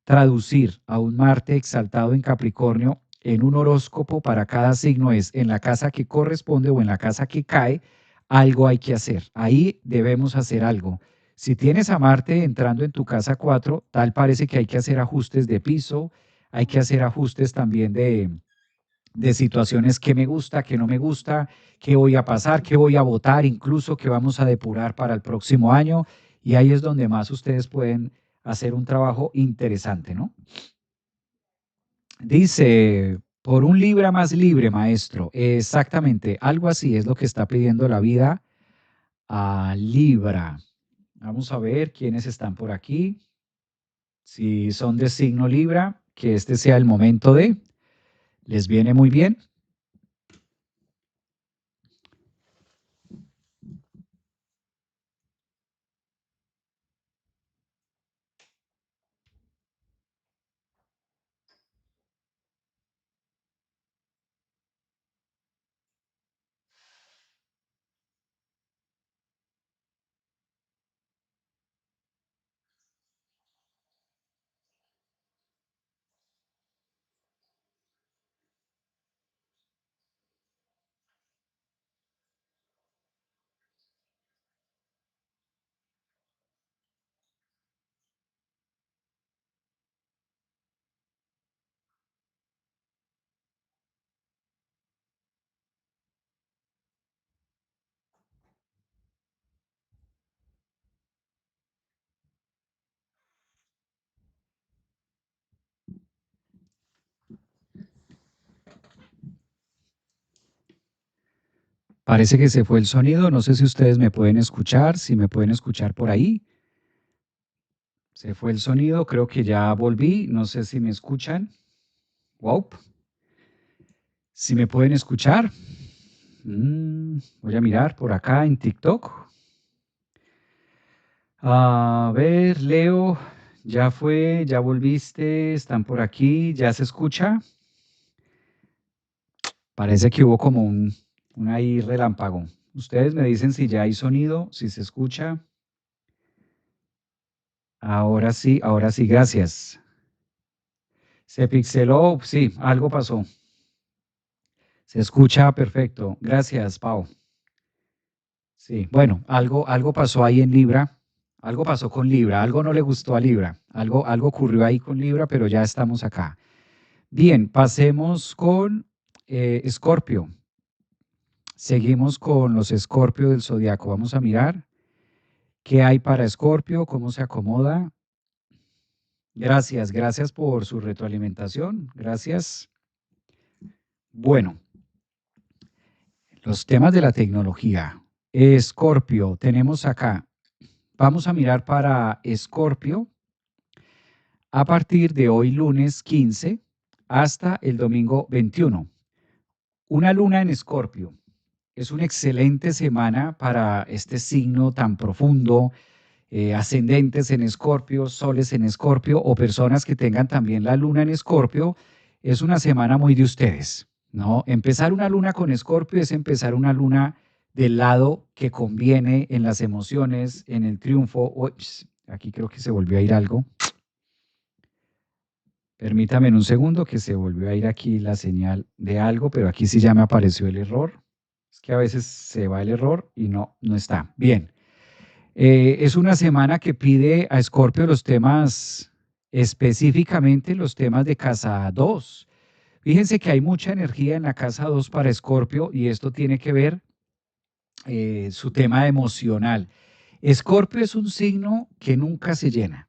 traducir a un Marte exaltado en Capricornio en un horóscopo para cada signo es en la casa que corresponde o en la casa que cae, algo hay que hacer. Ahí debemos hacer algo. Si tienes a Marte entrando en tu casa 4, tal parece que hay que hacer ajustes de piso, hay que hacer ajustes también de situaciones que me gusta, que no me gusta, qué voy a pasar, qué voy a votar, incluso qué vamos a depurar para el próximo año. Y ahí es donde más ustedes pueden hacer un trabajo interesante, ¿no? Dice, por un Libra más libre, maestro. Exactamente, algo así es lo que está pidiendo la vida a Libra. Vamos a ver quiénes están por aquí. Si son de signo Libra, que este sea el momento de, les viene muy bien. Parece que se fue el sonido. No sé si ustedes me pueden escuchar, si me pueden escuchar por ahí. Se fue el sonido, creo que ya volví. No sé si me escuchan. Wow. Si me pueden escuchar. Voy a mirar por acá en TikTok. A ver, Leo. Ya fue, ya volviste, están por aquí, ya se escucha. Parece que hubo como un ahí relámpago. Ustedes me dicen si ya hay sonido, si se escucha. Ahora sí, gracias. Se pixeló, sí, algo pasó. Se escucha perfecto. Gracias, Pau. Sí, bueno, algo pasó ahí en Libra. Algo pasó con Libra, algo no le gustó a Libra. Algo ocurrió ahí con Libra, pero ya estamos acá. Bien, pasemos con Escorpio. Seguimos con los Escorpio del zodiaco. Vamos a mirar qué hay para Escorpio, cómo se acomoda. Gracias por su retroalimentación. Gracias. Bueno, los temas de la tecnología. Escorpio, tenemos acá. Vamos a mirar para Escorpio a partir de hoy lunes 15 hasta el domingo 21. Una luna en Escorpio. Es una excelente semana para este signo tan profundo, ascendentes en Escorpio, soles en Escorpio o personas que tengan también la luna en Escorpio. Es una semana muy de ustedes, ¿no? Empezar una luna con Escorpio es empezar una luna del lado que conviene en las emociones, en el triunfo. Ups, aquí creo que se volvió a ir algo. Permítame en un segundo que se volvió a ir aquí la señal de algo, pero aquí sí ya me apareció el error. Es que a veces se va el error y no está. Bien. Es una semana que pide a Escorpio los temas, específicamente los temas de casa 2. Fíjense que hay mucha energía en la casa 2 para Escorpio y esto tiene que ver su tema emocional. Escorpio es un signo que nunca se llena.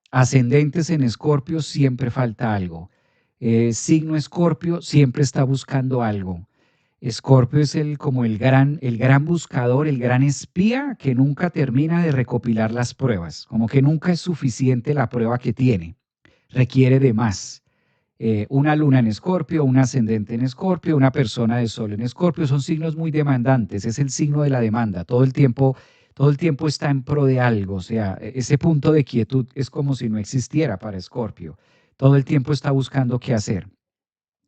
Ascendentes en Escorpio siempre falta algo. Signo Escorpio siempre está buscando algo. Escorpio es como el gran buscador, el gran espía que nunca termina de recopilar las pruebas, como que nunca es suficiente la prueba que tiene, requiere de más. Una luna en Escorpio, un ascendente en Escorpio, una persona de sol en Escorpio, son signos muy demandantes, es el signo de la demanda, todo el tiempo está en pro de algo, o sea, ese punto de quietud es como si no existiera para Escorpio, todo el tiempo está buscando qué hacer.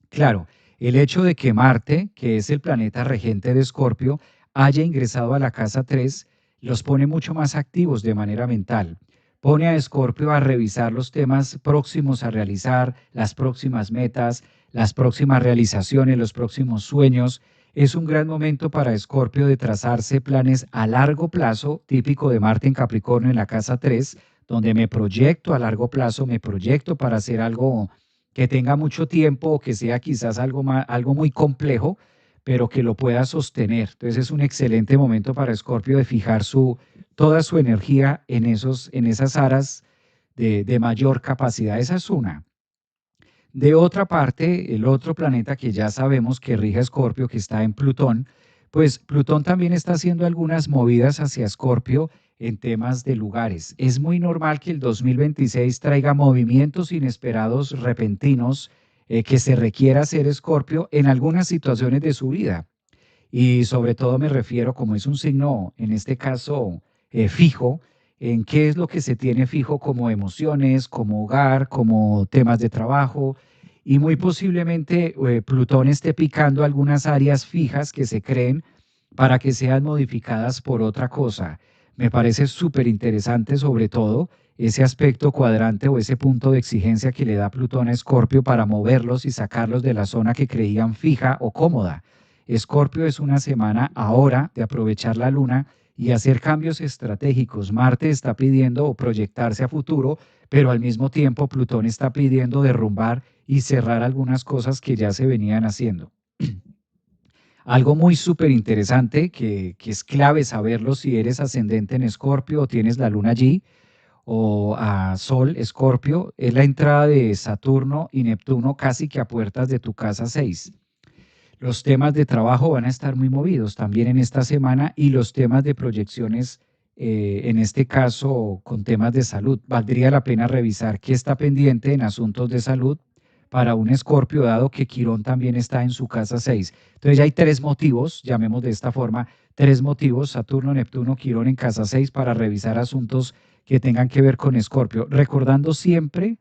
Claro, el hecho de que Marte, que es el planeta regente de Escorpio, haya ingresado a la casa 3, los pone mucho más activos de manera mental. Pone a Escorpio a revisar los temas próximos a realizar, las próximas metas, las próximas realizaciones, los próximos sueños. Es un gran momento para Escorpio de trazarse planes a largo plazo, típico de Marte en Capricornio en la casa 3, donde me proyecto a largo plazo, me proyecto para hacer algo que tenga mucho tiempo o que sea quizás algo muy complejo, pero que lo pueda sostener. Entonces es un excelente momento para Escorpio de fijar toda su energía en esas áreas de mayor capacidad. Esa es una. De otra parte, el otro planeta que ya sabemos que rige a Escorpio, que está en Plutón, pues Plutón también está haciendo algunas movidas hacia Escorpio en temas de lugares. Es muy normal que el 2026 traiga movimientos inesperados, repentinos, que se requiera hacer Escorpio en algunas situaciones de su vida. Y sobre todo me refiero, como es un signo, en este caso, fijo, en qué es lo que se tiene fijo como emociones, como hogar, como temas de trabajo. Y muy posiblemente Plutón esté picando algunas áreas fijas que se creen para que sean modificadas por otra cosa. Me parece súper interesante, sobre todo, ese aspecto cuadrante o ese punto de exigencia que le da Plutón a Escorpio para moverlos y sacarlos de la zona que creían fija o cómoda. Escorpio es una semana ahora de aprovechar la luna y hacer cambios estratégicos. Marte está pidiendo proyectarse a futuro, pero al mismo tiempo Plutón está pidiendo derrumbar y cerrar algunas cosas que ya se venían haciendo. Algo muy súper interesante que es clave saberlo si eres ascendente en Escorpio o tienes la luna allí o a Sol Escorpio, es la entrada de Saturno y Neptuno casi que a puertas de tu casa 6. Los temas de trabajo van a estar muy movidos también en esta semana y los temas de proyecciones, en este caso con temas de salud. Valdría la pena revisar qué está pendiente en asuntos de salud para un Escorpio, dado que Quirón también está en su casa 6. Entonces ya hay tres motivos, llamemos de esta forma, tres motivos, Saturno, Neptuno, Quirón en casa 6 para revisar asuntos que tengan que ver con Escorpio, recordando siempre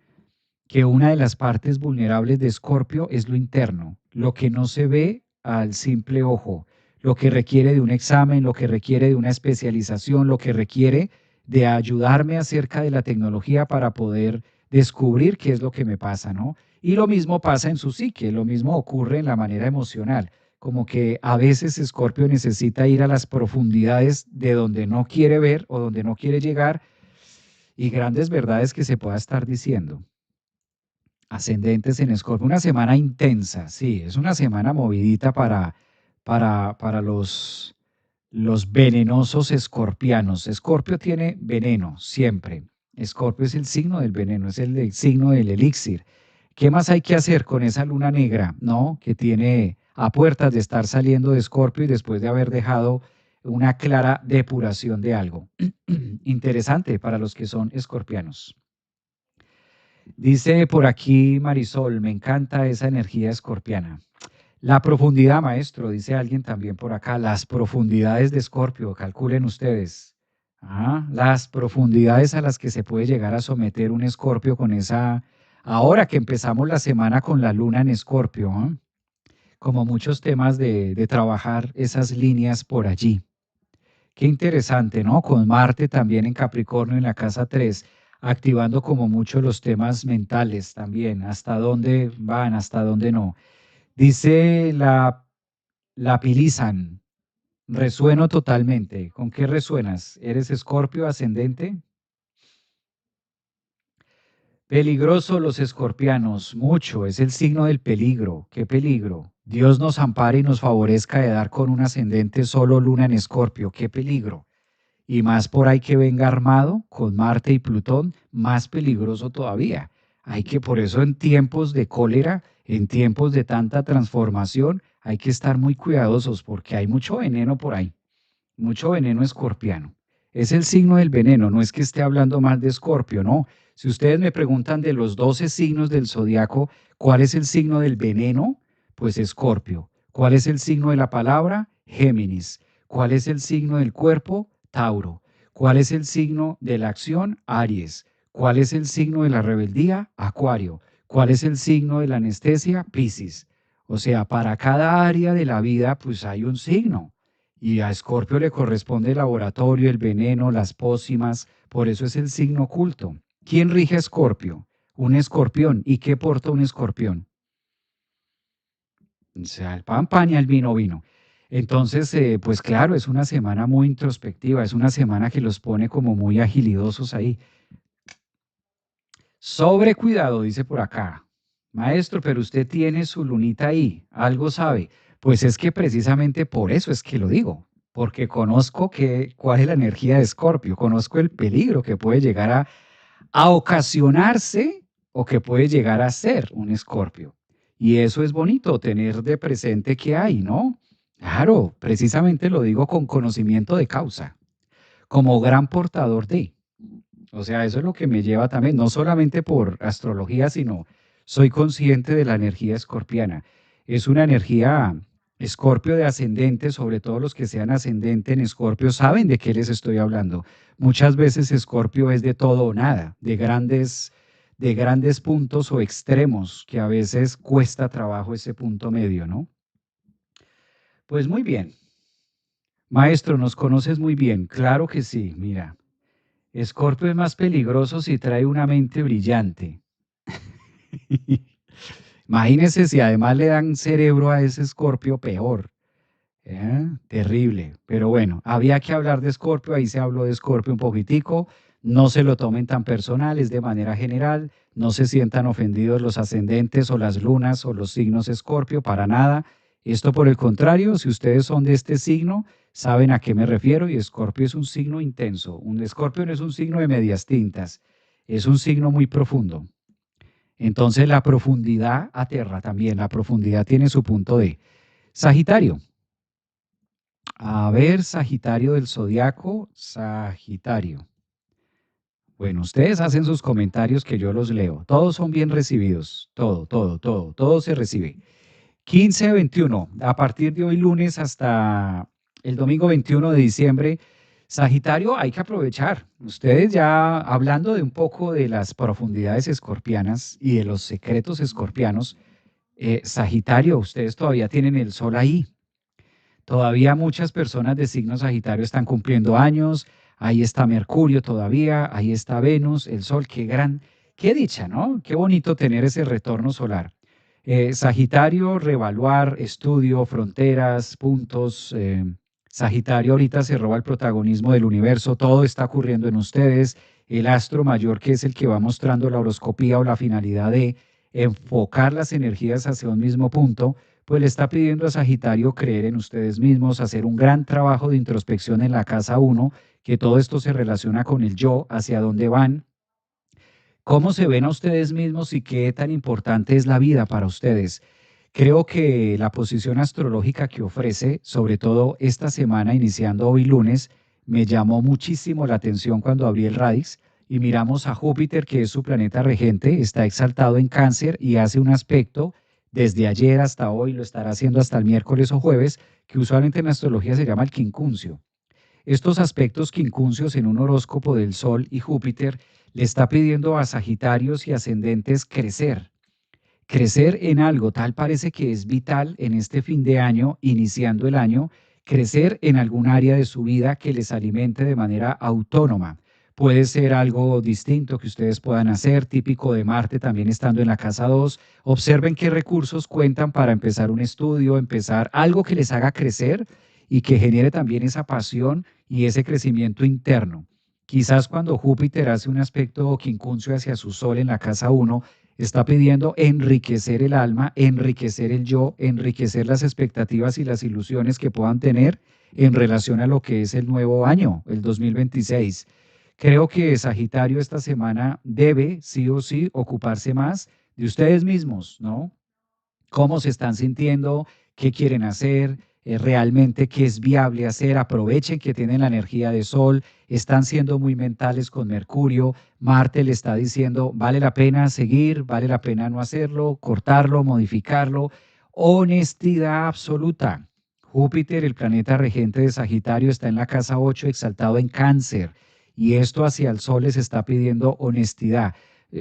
que una de las partes vulnerables de Escorpio es lo interno, lo que no se ve al simple ojo, lo que requiere de un examen, lo que requiere de una especialización, lo que requiere de ayudarme acerca de la tecnología para poder descubrir qué es lo que me pasa, ¿no? Y lo mismo pasa en su psique, lo mismo ocurre en la manera emocional, como que a veces Escorpio necesita ir a las profundidades de donde no quiere ver o donde no quiere llegar y grandes verdades que se pueda estar diciendo. Ascendentes en Escorpio, una semana intensa, sí, es una semana movidita para los venenosos escorpianos. Escorpio tiene veneno siempre. Escorpio es el signo del veneno, es el signo del elixir. ¿Qué más hay que hacer con esa luna negra, no? Que tiene a puertas de estar saliendo de Escorpio y después de haber dejado una clara depuración de algo. Interesante para los que son escorpianos. Dice por aquí Marisol, me encanta esa energía escorpiana. La profundidad, maestro, dice alguien también por acá, las profundidades de Escorpio, calculen ustedes. Las profundidades a las que se puede llegar a someter un Escorpio con esa, ahora que empezamos la semana con la luna en Escorpio, como muchos temas de trabajar esas líneas por allí. Qué interesante, ¿no? Con Marte también en Capricornio en la casa 3, activando como mucho los temas mentales también, hasta dónde van, hasta dónde no. Dice la Pilizan, resueno totalmente. ¿Con qué resuenas? ¿Eres Escorpio ascendente? Peligroso los escorpianos, mucho, es el signo del peligro. ¿Qué peligro? Dios nos ampare y nos favorezca de dar con un ascendente solo luna en Escorpio. ¿Qué peligro? Y más por ahí que venga armado con Marte y Plutón, más peligroso todavía. Hay que, por eso en tiempos de cólera, en tiempos de tanta transformación, hay que estar muy cuidadosos porque hay mucho veneno por ahí, mucho veneno escorpiano. Es el signo del veneno, no es que esté hablando mal de Escorpio, no. Si ustedes me preguntan de los 12 signos del zodiaco, ¿cuál es el signo del veneno? Pues Escorpio. ¿Cuál es el signo de la palabra? Géminis. ¿Cuál es el signo del cuerpo? Tauro. ¿Cuál es el signo de la acción? Aries. ¿Cuál es el signo de la rebeldía? Acuario. ¿Cuál es el signo de la anestesia? Piscis. O sea, para cada área de la vida, pues hay un signo. Y a Escorpio le corresponde el laboratorio, el veneno, las pócimas, por eso es el signo oculto. ¿Quién rige a Escorpio? Un escorpión. ¿Y qué porta un escorpión? O sea, el pan, pan y el vino, vino. Entonces, pues claro, es una semana muy introspectiva, es una semana que los pone como muy agilidosos ahí. Sobre cuidado, dice por acá. Maestro, pero usted tiene su lunita ahí, algo sabe. Pues es que precisamente por eso es que lo digo, porque conozco cuál es la energía de Escorpio, conozco el peligro que puede llegar a ocasionarse o que puede llegar a ser un Escorpio. Y eso es bonito, tener de presente que hay, ¿no? Claro, precisamente lo digo con conocimiento de causa, como gran portador de. O sea, eso es lo que me lleva también, no solamente por astrología, sino soy consciente de la energía escorpiana. Es una energía escorpio de ascendente, sobre todo los que sean ascendente en escorpio saben de qué les estoy hablando. Muchas veces escorpio es de todo o nada, de grandes puntos o extremos, que a veces cuesta trabajo ese punto medio, ¿no? Pues muy bien. Maestro, nos conoces muy bien. Claro que sí, mira. Escorpio es más peligroso si trae una mente brillante. Imagínese si además le dan cerebro a ese Escorpio, peor. Terrible. Pero bueno, había que hablar de Escorpio, ahí se habló de Escorpio un poquitico. No se lo tomen tan personal, es de manera general. No se sientan ofendidos los ascendentes o las lunas o los signos Escorpio, para nada. Esto por el contrario, si ustedes son de este signo, saben a qué me refiero y Escorpio es un signo intenso. Un Escorpio no es un signo de medias tintas, es un signo muy profundo. Entonces la profundidad aterra también, la profundidad tiene su punto de Sagitario. A ver, Sagitario del zodiaco, Sagitario. Bueno, ustedes hacen sus comentarios que yo los leo. Todos son bien recibidos. Todo se recibe. 15-21, a partir de hoy lunes hasta el domingo 21 de diciembre, Sagitario, hay que aprovechar. Ustedes ya hablando de un poco de las profundidades escorpianas y de los secretos escorpianos, Sagitario, ustedes todavía tienen el sol ahí. Todavía muchas personas de signo Sagitario están cumpliendo años. Ahí está Mercurio todavía, ahí está Venus, el Sol, qué gran, qué dicha, ¿no? Qué bonito tener ese retorno solar. Sagitario, reevaluar, estudio, fronteras, puntos. Sagitario ahorita se roba el protagonismo del universo, todo está ocurriendo en ustedes. El astro mayor, que es el que va mostrando la horoscopía o la finalidad de enfocar las energías hacia un mismo punto, pues le está pidiendo a Sagitario creer en ustedes mismos, hacer un gran trabajo de introspección en la casa uno, que todo esto se relaciona con el yo, hacia dónde van, cómo se ven a ustedes mismos y qué tan importante es la vida para ustedes. Creo que la posición astrológica que ofrece, sobre todo esta semana, iniciando hoy lunes, me llamó muchísimo la atención cuando abrí el Radix y miramos a Júpiter, que es su planeta regente, está exaltado en Cáncer y hace un aspecto desde ayer hasta hoy, lo estará haciendo hasta el miércoles o jueves, que usualmente en astrología se llama el quincuncio. Estos aspectos quincunциos en un horóscopo del Sol y Júpiter le está pidiendo a Sagitarios y ascendentes crecer, crecer en algo, tal parece que es vital en este fin de año, iniciando el año, crecer en algún área de su vida que les alimente de manera autónoma. Puede ser algo distinto que ustedes puedan hacer, típico de Marte también estando en la casa 2. Observen qué recursos cuentan para empezar un estudio, empezar algo que les haga crecer y que genere también esa pasión y ese crecimiento interno. Quizás cuando Júpiter hace un aspecto quincuncio hacia su Sol en la casa 1, está pidiendo enriquecer el alma, enriquecer el yo, enriquecer las expectativas y las ilusiones que puedan tener en relación a lo que es el nuevo año, el 2026. Creo que Sagitario esta semana debe, sí o sí, ocuparse más de ustedes mismos, ¿no? Cómo se están sintiendo, qué quieren hacer, realmente qué es viable hacer. Aprovechen que tienen la energía de Sol, están siendo muy mentales con Mercurio. Marte le está diciendo, vale la pena seguir, vale la pena no hacerlo, cortarlo, modificarlo. Honestidad absoluta. Júpiter, el planeta regente de Sagitario, está en la casa 8, exaltado en Cáncer. Y esto hacia el Sol les está pidiendo honestidad.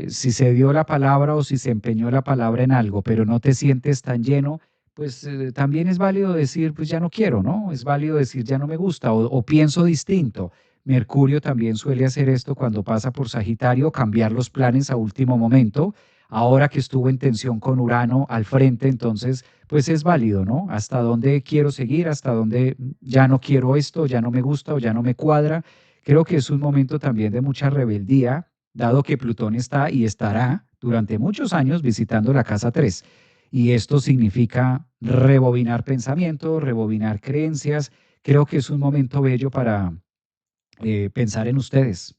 Si se dio la palabra o si se empeñó la palabra en algo, pero no te sientes tan lleno, pues también es válido decir, pues ya no quiero, ¿no? Es válido decir, ya no me gusta o pienso distinto. Mercurio también suele hacer esto cuando pasa por Sagitario, cambiar los planes a último momento. Ahora que estuvo en tensión con Urano al frente, entonces, pues es válido, ¿no? Hasta dónde quiero seguir, hasta dónde ya no quiero esto, ya no me gusta o ya no me cuadra. Creo que es un momento también de mucha rebeldía, dado que Plutón está y estará durante muchos años visitando la casa 3. Y esto significa rebobinar pensamiento, rebobinar creencias. Creo que es un momento bello para pensar en ustedes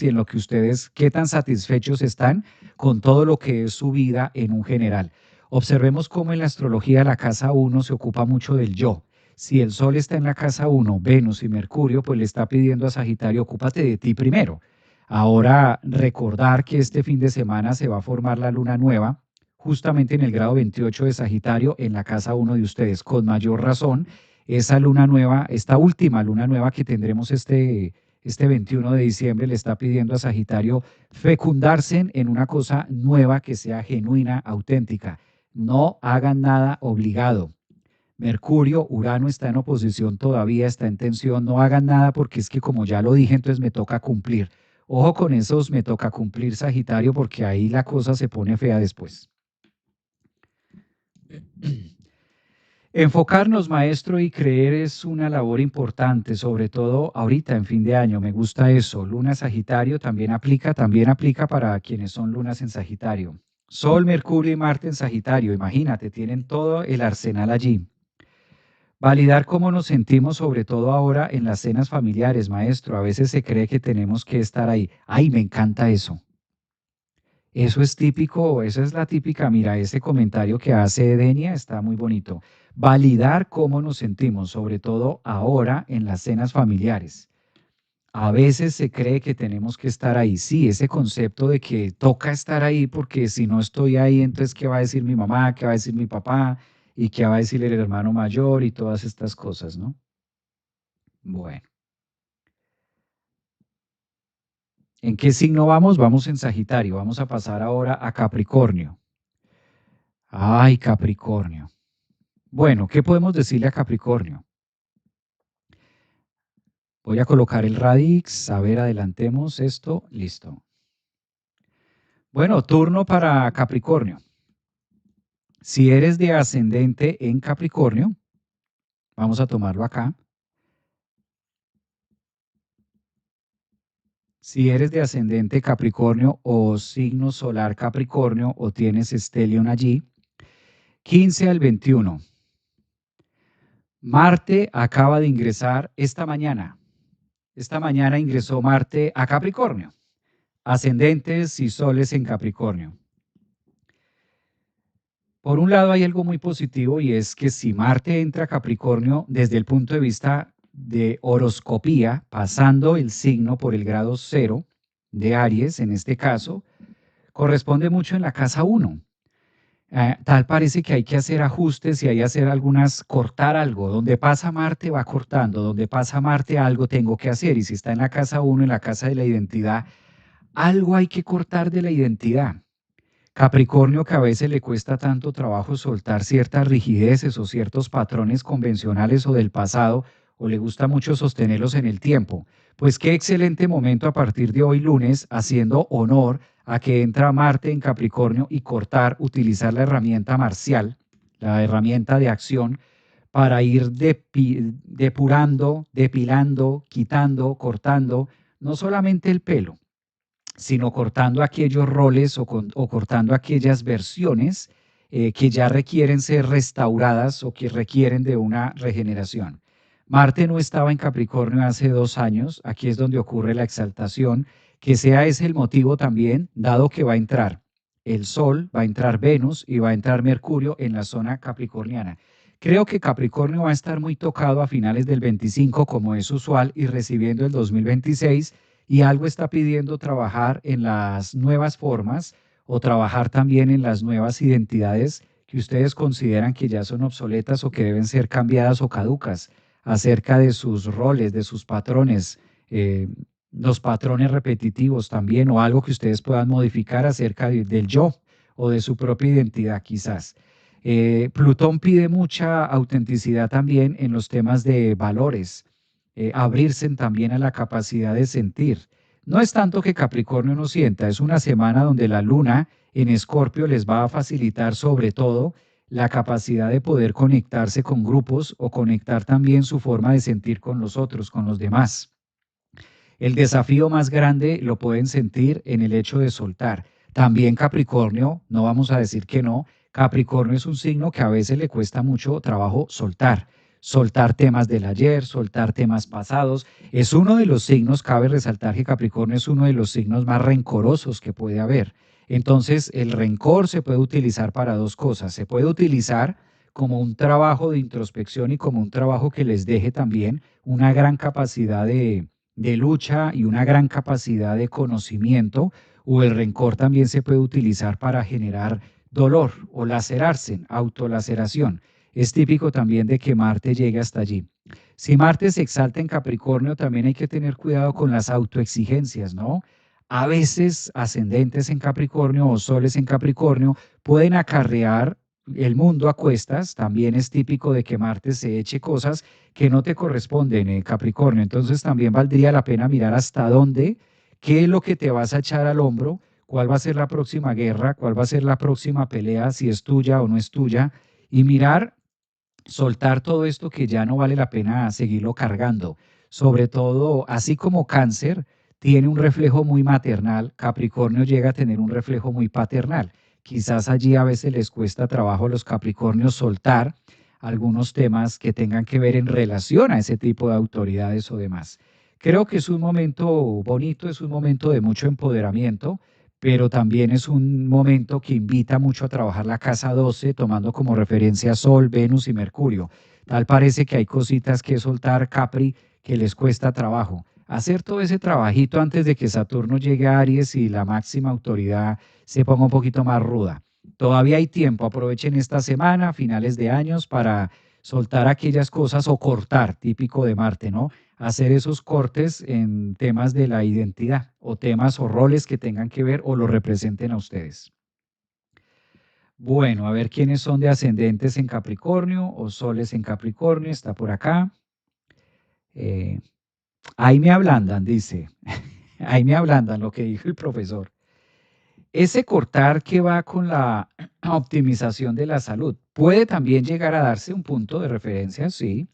y en lo que ustedes, qué tan satisfechos están con todo lo que es su vida en un general. Observemos cómo en la astrología la casa 1 se ocupa mucho del yo. Si el Sol está en la casa 1, Venus y Mercurio, pues le está pidiendo a Sagitario, ocúpate de ti primero. Ahora, recordar que este fin de semana se va a formar la luna nueva, justamente en el grado 28 de Sagitario, en la casa 1 de ustedes, con mayor razón esa luna nueva, esta última luna nueva que tendremos este 21 de diciembre, le está pidiendo a Sagitario fecundarse en una cosa nueva que sea genuina, auténtica. No hagan nada obligado. Mercurio, Urano está en oposición todavía, está en tensión. No hagan nada porque es que como ya lo dije, entonces me toca cumplir. Ojo con esos, me toca cumplir Sagitario porque ahí la cosa se pone fea después. Enfocarnos, maestro, y creer es una labor importante, sobre todo ahorita en fin de año. Me gusta eso. Luna Sagitario también aplica para quienes son lunas en Sagitario. Sol, Mercurio y Marte en Sagitario. Imagínate, tienen todo el arsenal allí. Validar cómo nos sentimos, sobre todo ahora en las cenas familiares, maestro. A veces se cree que tenemos que estar ahí. Ay, me encanta eso. Eso es típico, esa es la típica, mira, ese comentario que hace Edenia está muy bonito. Validar cómo nos sentimos, sobre todo ahora en las cenas familiares. A veces se cree que tenemos que estar ahí. Sí, ese concepto de que toca estar ahí porque si no estoy ahí, entonces ¿qué va a decir mi mamá? ¿Qué va a decir mi papá? ¿Y qué va a decir el hermano mayor? Y todas estas cosas, ¿no? Bueno. ¿En qué signo vamos? Vamos en Sagitario. Vamos a pasar ahora a Capricornio. Ay, Capricornio. Bueno, ¿qué podemos decirle a Capricornio? Voy a colocar el radix. A ver, adelantemos esto. Listo. Bueno, turno para Capricornio. Si eres de ascendente en Capricornio, vamos a tomarlo acá. Si eres de ascendente Capricornio o signo solar Capricornio o tienes Stellium allí, 15 al 21. Marte acaba de ingresar esta mañana. Esta mañana ingresó Marte a Capricornio. Ascendentes y soles en Capricornio. Por un lado hay algo muy positivo y es que si Marte entra a Capricornio desde el punto de vista de horoscopía, pasando el signo por el grado cero de Aries, en este caso, corresponde mucho en la casa 1. Tal parece que hay que hacer ajustes y hay que hacer algunas, cortar algo. Donde pasa Marte va cortando, donde pasa Marte algo tengo que hacer. Y si está en la casa 1, en la casa de la identidad, algo hay que cortar de la identidad. Capricornio, que a veces le cuesta tanto trabajo soltar ciertas rigideces o ciertos patrones convencionales o del pasado, o le gusta mucho sostenerlos en el tiempo. Pues qué excelente momento a partir de hoy lunes, haciendo honor a que entra Marte en Capricornio y cortar, utilizar la herramienta marcial, la herramienta de acción, para ir depurando, depilando, quitando, cortando, no solamente el pelo, sino cortando aquellos roles o cortando aquellas versiones que ya requieren ser restauradas o que requieren de una regeneración. Marte no estaba en Capricornio hace 2 años, aquí es donde ocurre la exaltación, que sea ese el motivo también, dado que va a entrar el Sol, va a entrar Venus y va a entrar Mercurio en la zona capricorniana. Creo que Capricornio va a estar muy tocado a finales del 25, como es usual, y recibiendo el 2026, y algo está pidiendo trabajar en las nuevas formas o trabajar también en las nuevas identidades que ustedes consideran que ya son obsoletas o que deben ser cambiadas o caducas, acerca de sus roles, de sus patrones, eh, los patrones repetitivos también, o algo que ustedes puedan modificar acerca del yo o de su propia identidad quizás. Plutón pide mucha autenticidad también en los temas de valores, abrirse también a la capacidad de sentir. No es tanto que Capricornio no sienta, es una semana donde la luna en Escorpio les va a facilitar sobre todo la capacidad de poder conectarse con grupos o conectar también su forma de sentir con los otros, con los demás. El desafío más grande lo pueden sentir en el hecho de soltar. También Capricornio, no vamos a decir que no, Capricornio es un signo que a veces le cuesta mucho trabajo soltar. Soltar temas del ayer, soltar temas pasados. Es uno de los signos, cabe resaltar que Capricornio es uno de los signos más rencorosos que puede haber. Entonces, el rencor se puede utilizar para dos cosas. Se puede utilizar como un trabajo de introspección y como un trabajo que les deje también una gran capacidad de lucha y una gran capacidad de conocimiento, o el rencor también se puede utilizar para generar dolor o lacerarse, autolaceración. Es típico también de que Marte llegue hasta allí. Si Marte se exalta en Capricornio, también hay que tener cuidado con las autoexigencias, ¿no? A veces ascendentes en Capricornio o soles en Capricornio pueden acarrear el mundo a cuestas. También es típico de que Marte se eche cosas que no te corresponden, Capricornio. Entonces también valdría la pena mirar hasta dónde, qué es lo que te vas a echar al hombro, cuál va a ser la próxima guerra, cuál va a ser la próxima pelea, si es tuya o no es tuya, y mirar, soltar todo esto que ya no vale la pena seguirlo cargando. Sobre todo, así como Cáncer tiene un reflejo muy maternal, Capricornio llega a tener un reflejo muy paternal. Quizás allí a veces les cuesta trabajo a los Capricornios soltar algunos temas que tengan que ver en relación a ese tipo de autoridades o demás. Creo que es un momento bonito, es un momento de mucho empoderamiento, pero también es un momento que invita mucho a trabajar la casa 12, tomando como referencia Sol, Venus y Mercurio. Tal parece que hay cositas que soltar, Capri, que les cuesta trabajo. Hacer todo ese trabajito antes de que Saturno llegue a Aries y la máxima autoridad se ponga un poquito más ruda. Todavía hay tiempo, aprovechen esta semana, finales de años, para soltar aquellas cosas o cortar, típico de Marte, ¿no? hacer esos cortes en temas de la identidad o temas o roles que tengan que ver o lo representen a ustedes. Bueno, a ver quiénes son de ascendentes en Capricornio o soles en Capricornio, está por acá. Eh, ahí me ablandan, dice. Ahí me ablandan lo que dijo el profesor. Ese cortar que va con la optimización de la salud puede también llegar a darse un punto de referencia, sí,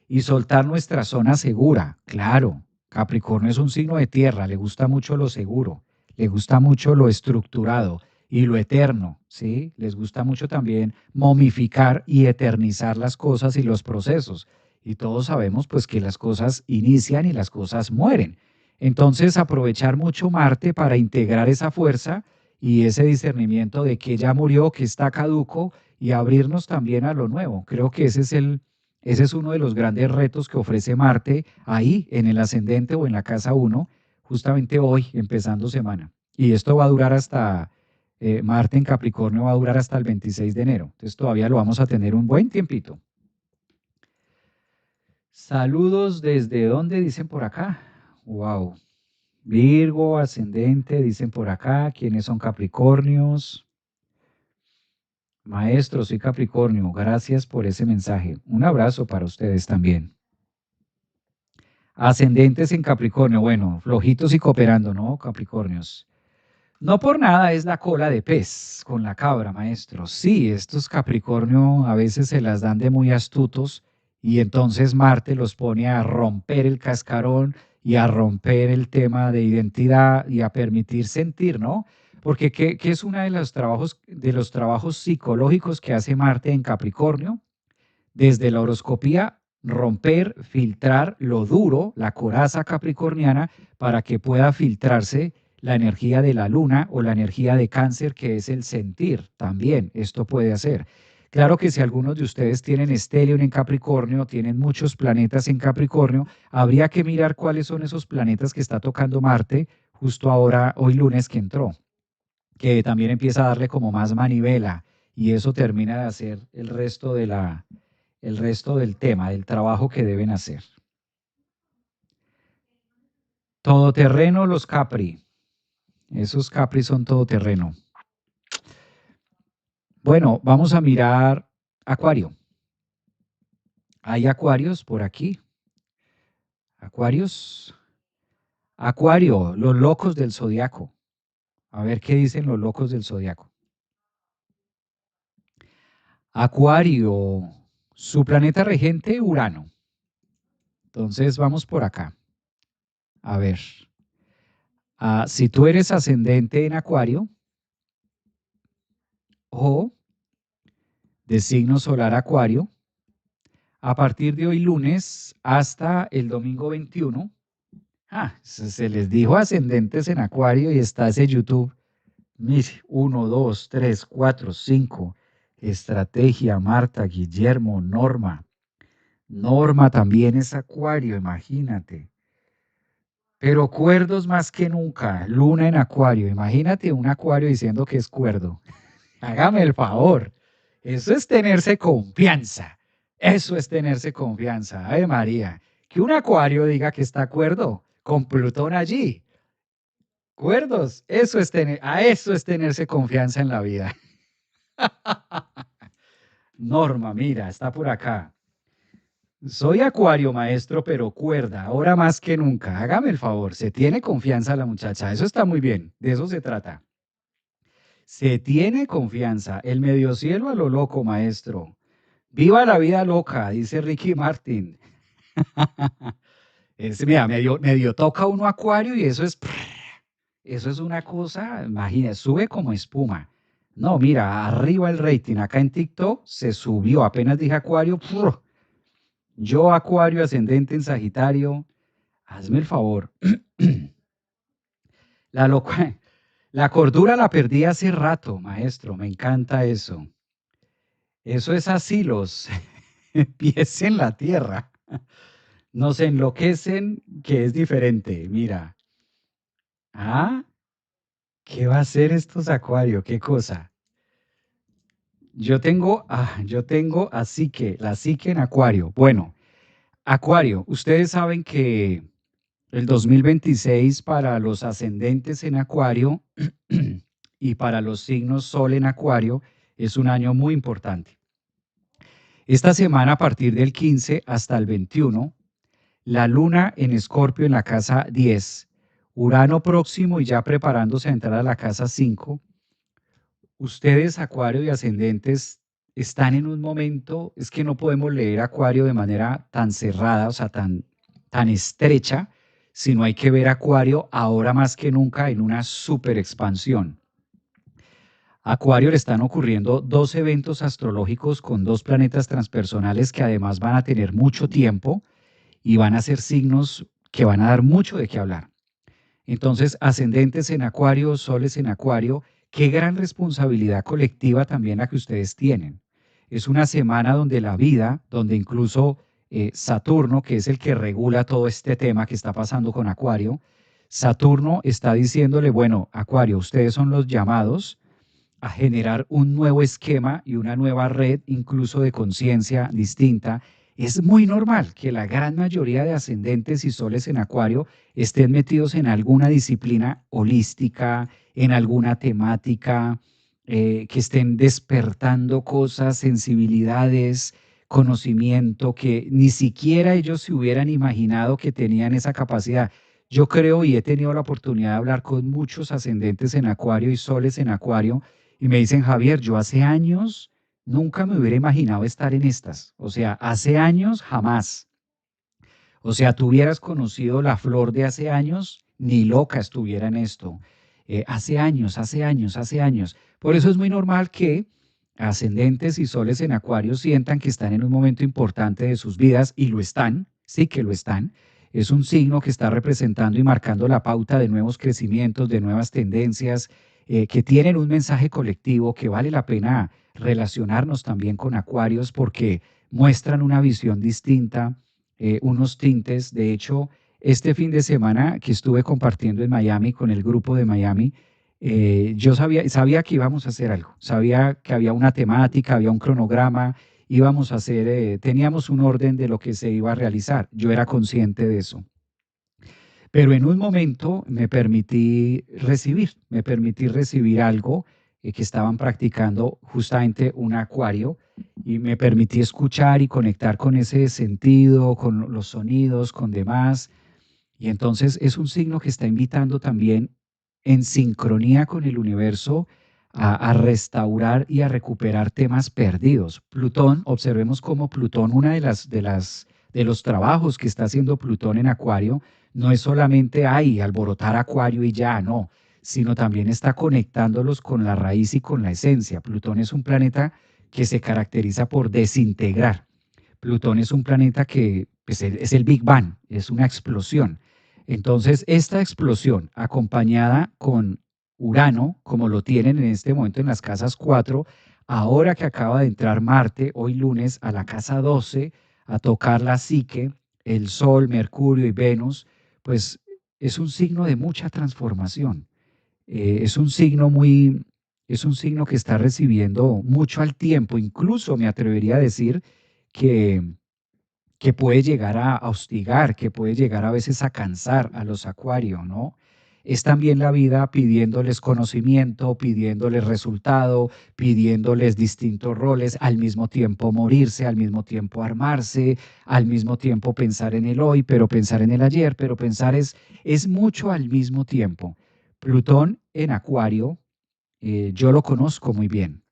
y soltar nuestra zona segura. Claro, Capricornio es un signo de tierra, le gusta mucho lo seguro, le gusta mucho lo estructurado y lo eterno, ¿sí? Les gusta mucho también momificar y eternizar las cosas y los procesos. Y todos sabemos pues que las cosas inician y las cosas mueren. Entonces, aprovechar mucho Marte para integrar esa fuerza y ese discernimiento de que ya murió, que está caduco y abrirnos también a lo nuevo. Creo que ese es uno de los grandes retos que ofrece Marte ahí en el ascendente o en la casa uno, justamente hoy, empezando semana. Y esto va a durar hasta, Marte en Capricornio va a durar hasta el 26 de enero. Entonces todavía lo vamos a tener un buen tiempito. Saludos desde dónde dicen por acá. Wow. Virgo, ascendente, dicen por acá. ¿Quiénes son Capricornios? Maestro, soy Capricornio. Gracias por ese mensaje. Un abrazo para ustedes también. Ascendentes en Capricornio, bueno, flojitos y cooperando, ¿no? Capricornios. No por nada es la cola de pez con la cabra, maestro. Sí, estos Capricornio a veces se las dan de muy astutos y entonces Marte los pone a romper el cascarón y a romper el tema de identidad y a permitir sentir, ¿no? Porque ¿qué es uno de los trabajos psicológicos que hace Marte en Capricornio? Desde la horoscopía, romper, filtrar lo duro, la coraza capricorniana, para que pueda filtrarse la energía de la luna o la energía de cáncer, que es el sentir también. Esto puede hacer. Claro que si algunos de ustedes tienen estelion en Capricornio, tienen muchos planetas en Capricornio, habría que mirar cuáles son esos planetas que está tocando Marte justo ahora, hoy lunes que entró, que también empieza a darle como más manivela y eso termina de hacer el resto del tema, del trabajo que deben hacer. Todoterreno los Capri. Esos Capri son todoterreno. Bueno, vamos a mirar Acuario. ¿Hay acuarios por aquí? Acuarios. Acuario, los locos del zodiaco. A ver qué dicen los locos del zodiaco. Acuario, su planeta regente, Urano. Entonces vamos por acá. A ver. Si tú eres ascendente en Acuario o de signo solar Acuario, a partir de hoy lunes hasta el domingo 21, se les dijo ascendentes en Acuario y está ese YouTube. Mire, 1, 2, 3, 4, 5. Estrategia, Marta, Guillermo, Norma. Norma también es Acuario, imagínate. Pero cuerdos más que nunca. Luna en Acuario. Imagínate un Acuario diciendo que es cuerdo. Hágame el favor. Eso es tenerse confianza. Eso es tenerse confianza. Ave María. Que un Acuario diga que está cuerdo con Plutón allí. Cuerdos. Eso es tenerse confianza en la vida. Norma, mira, está por acá. Soy Acuario, maestro, pero cuerda, ahora más que nunca. Hágame el favor, se tiene confianza la muchacha. Eso está muy bien, de eso se trata. Se tiene confianza. El medio cielo a lo loco, maestro. Viva la vida loca, dice Ricky Martin. Mira, medio toca uno Acuario y eso es una cosa, imagina, sube como espuma. No, mira, arriba el rating. Acá en TikTok se subió. Apenas dije Acuario. Yo Acuario ascendente en Sagitario. Hazme el favor. La, loca- la cordura la perdí hace rato, maestro. Me encanta eso. Eso es asilos. Pies en la tierra. Nos enloquecen, que es diferente. Mira. Ah, ¿qué va a hacer estos Acuario? ¿Qué cosa? Yo tengo a Psique, la Psique en Acuario. Bueno, Acuario, ustedes saben que el 2026 para los ascendentes en Acuario y para los signos Sol en Acuario es un año muy importante. Esta semana, a partir del 15 hasta el 21, la Luna en Escorpio en la casa 10, Urano próximo y ya preparándose a entrar a la casa 5. Ustedes, Acuario y ascendentes, están en un momento, es que no podemos leer Acuario de manera tan cerrada, o sea, tan estrecha, sino hay que ver Acuario ahora más que nunca en una super expansión. Acuario le están ocurriendo dos eventos astrológicos con dos planetas transpersonales que además van a tener mucho tiempo y van a ser signos que van a dar mucho de qué hablar. Entonces, ascendentes en Acuario, soles en Acuario, qué gran responsabilidad colectiva también la que ustedes tienen. Es una semana donde la vida, donde incluso Saturno, que es el que regula todo este tema que está pasando con Acuario, Saturno está diciéndole, bueno, Acuario, ustedes son los llamados a generar un nuevo esquema y una nueva red, incluso de conciencia distinta. Es muy normal que la gran mayoría de ascendentes y soles en Acuario estén metidos en alguna disciplina holística, en alguna temática, que estén despertando cosas, sensibilidades, conocimiento que ni siquiera ellos se hubieran imaginado que tenían esa capacidad. Yo creo y he tenido la oportunidad de hablar con muchos ascendentes en Acuario y soles en Acuario y me dicen, Javier, yo hace años nunca me hubiera imaginado estar en estas. O sea, hace años jamás. O sea, tú hubieras conocido la flor de hace años, ni loca estuviera en esto. Hace años, hace años, hace años. Por eso es muy normal que ascendentes y soles en Acuario sientan que están en un momento importante de sus vidas y lo están, sí que lo están. Es un signo que está representando y marcando la pauta de nuevos crecimientos, de nuevas tendencias, que tienen un mensaje colectivo que vale la pena relacionarnos también con Acuarios porque muestran una visión distinta, unos tintes. De hecho, este fin de semana que estuve compartiendo en Miami con el grupo de Miami, yo sabía que íbamos a hacer algo, sabía que había una temática, había un cronograma, íbamos a hacer, teníamos un orden de lo que se iba a realizar. Yo era consciente de eso. Pero en un momento me permití recibir algo que estaban practicando justamente un acuario y me permití escuchar y conectar con ese sentido, con los sonidos, con demás. Y entonces es un signo que está invitando también en sincronía con el universo a restaurar y a recuperar temas perdidos. Plutón, observemos cómo Plutón, una de los trabajos que está haciendo Plutón en Acuario, no es solamente alborotar Acuario y ya, no, sino también está conectándolos con la raíz y con la esencia. Plutón es un planeta que se caracteriza por desintegrar. Plutón es un planeta que pues, es el Big Bang, es una explosión. Entonces, esta explosión, acompañada con Urano, como lo tienen en este momento en las casas 4, ahora que acaba de entrar Marte, hoy lunes, a la casa 12, a tocar la psique, el Sol, Mercurio y Venus, pues es un signo de mucha transformación. Es un signo es un signo que está recibiendo mucho al tiempo, incluso me atrevería a decir que puede llegar a hostigar, que puede llegar a veces a cansar a los acuarios, ¿no? Es también la vida pidiéndoles conocimiento, pidiéndoles resultado, pidiéndoles distintos roles, al mismo tiempo morirse, al mismo tiempo armarse, al mismo tiempo pensar en el hoy, pero pensar en el ayer, pero pensar es mucho al mismo tiempo. Plutón en Acuario, yo lo conozco muy bien.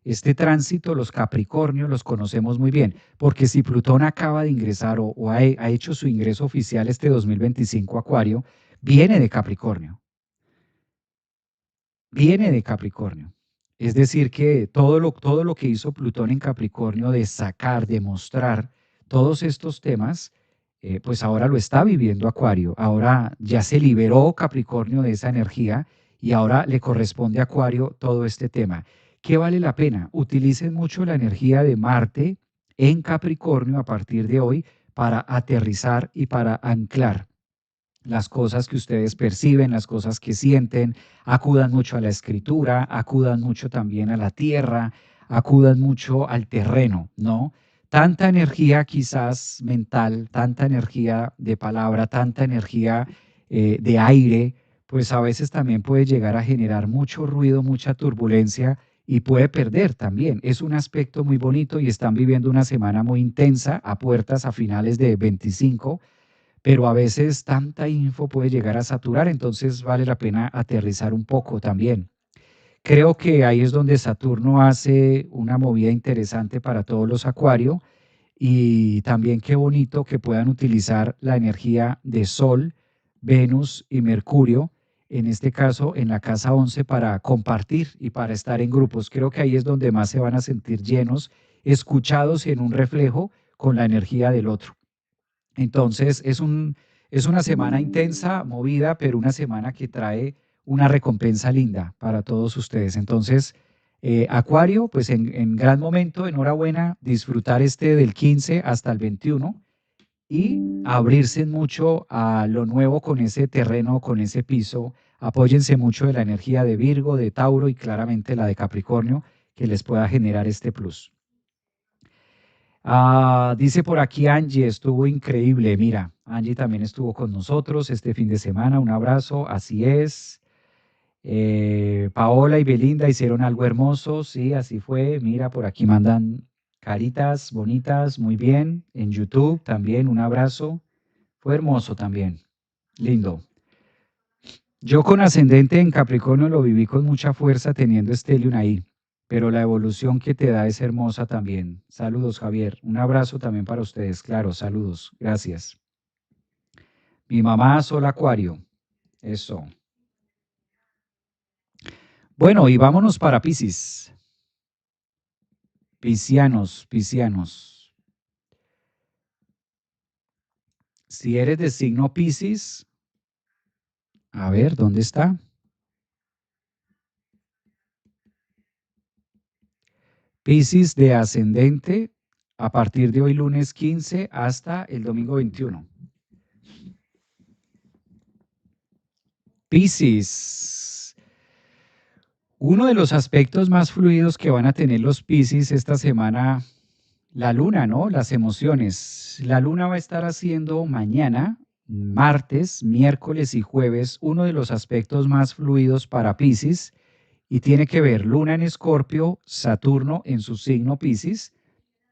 Este tránsito, los Capricornios los conocemos muy bien, porque si Plutón acaba de ingresar o ha hecho su ingreso oficial este 2025 Acuario, viene de Capricornio, viene de Capricornio. Es decir, que todo lo que hizo Plutón en Capricornio de sacar, de mostrar todos estos temas, pues ahora lo está viviendo Acuario. Ahora ya se liberó Capricornio de esa energía y ahora le corresponde a Acuario todo este tema. ¿Qué vale la pena? Utilicen mucho la energía de Marte en Capricornio a partir de hoy para aterrizar y para anclar las cosas que ustedes perciben, las cosas que sienten, acudan mucho a la escritura, acudan mucho también a la tierra, acudan mucho al terreno, ¿no? tanta energía quizás mental, tanta energía de palabra, tanta energía de aire, pues a veces también puede llegar a generar mucho ruido, mucha turbulencia y puede perder también. Es un aspecto muy bonito y están viviendo una semana muy intensa a puertas a finales de 25, pero a veces tanta info puede llegar a saturar, entonces vale la pena aterrizar un poco también. Creo que ahí es donde Saturno hace una movida interesante para todos los acuarios y también qué bonito que puedan utilizar la energía de Sol, Venus y Mercurio, en este caso en la casa 11 para compartir y para estar en grupos. Creo que ahí es donde más se van a sentir llenos, escuchados y en un reflejo con la energía del otro. Entonces, es una semana intensa, movida, pero una semana que trae una recompensa linda para todos ustedes. Entonces, Acuario, pues en gran momento, enhorabuena, disfrutar este del 15 hasta el 21 y abrirse mucho a lo nuevo con ese terreno, con ese piso. Apóyense mucho de la energía de Virgo, de Tauro y claramente la de Capricornio que les pueda generar este plus. Dice por aquí Angie, estuvo increíble. Mira, Angie también estuvo con nosotros este fin de semana. Un abrazo, así es. Paola y Belinda hicieron algo hermoso, sí, así fue. Mira, por aquí mandan caritas bonitas, muy bien. En YouTube también, un abrazo. Fue hermoso también, lindo. Yo con ascendente en Capricornio lo viví con mucha fuerza teniendo Stellium ahí, pero la evolución que te da es hermosa también. Saludos, Javier. Un abrazo también para ustedes, claro, saludos. Gracias. Mi mamá, Sol Acuario. Eso. Bueno, y vámonos para Piscis. Piscianos, piscianos. Si eres de signo Piscis, a ver, ¿dónde está? Piscis de ascendente a partir de hoy lunes 15 hasta el domingo 21. Piscis. Uno de los aspectos más fluidos que van a tener los Piscis esta semana, la luna, ¿no? Las emociones. La luna va a estar haciendo mañana, martes, miércoles y jueves, uno de los aspectos más fluidos para Piscis y tiene que ver Luna en Escorpio, Saturno en su signo Piscis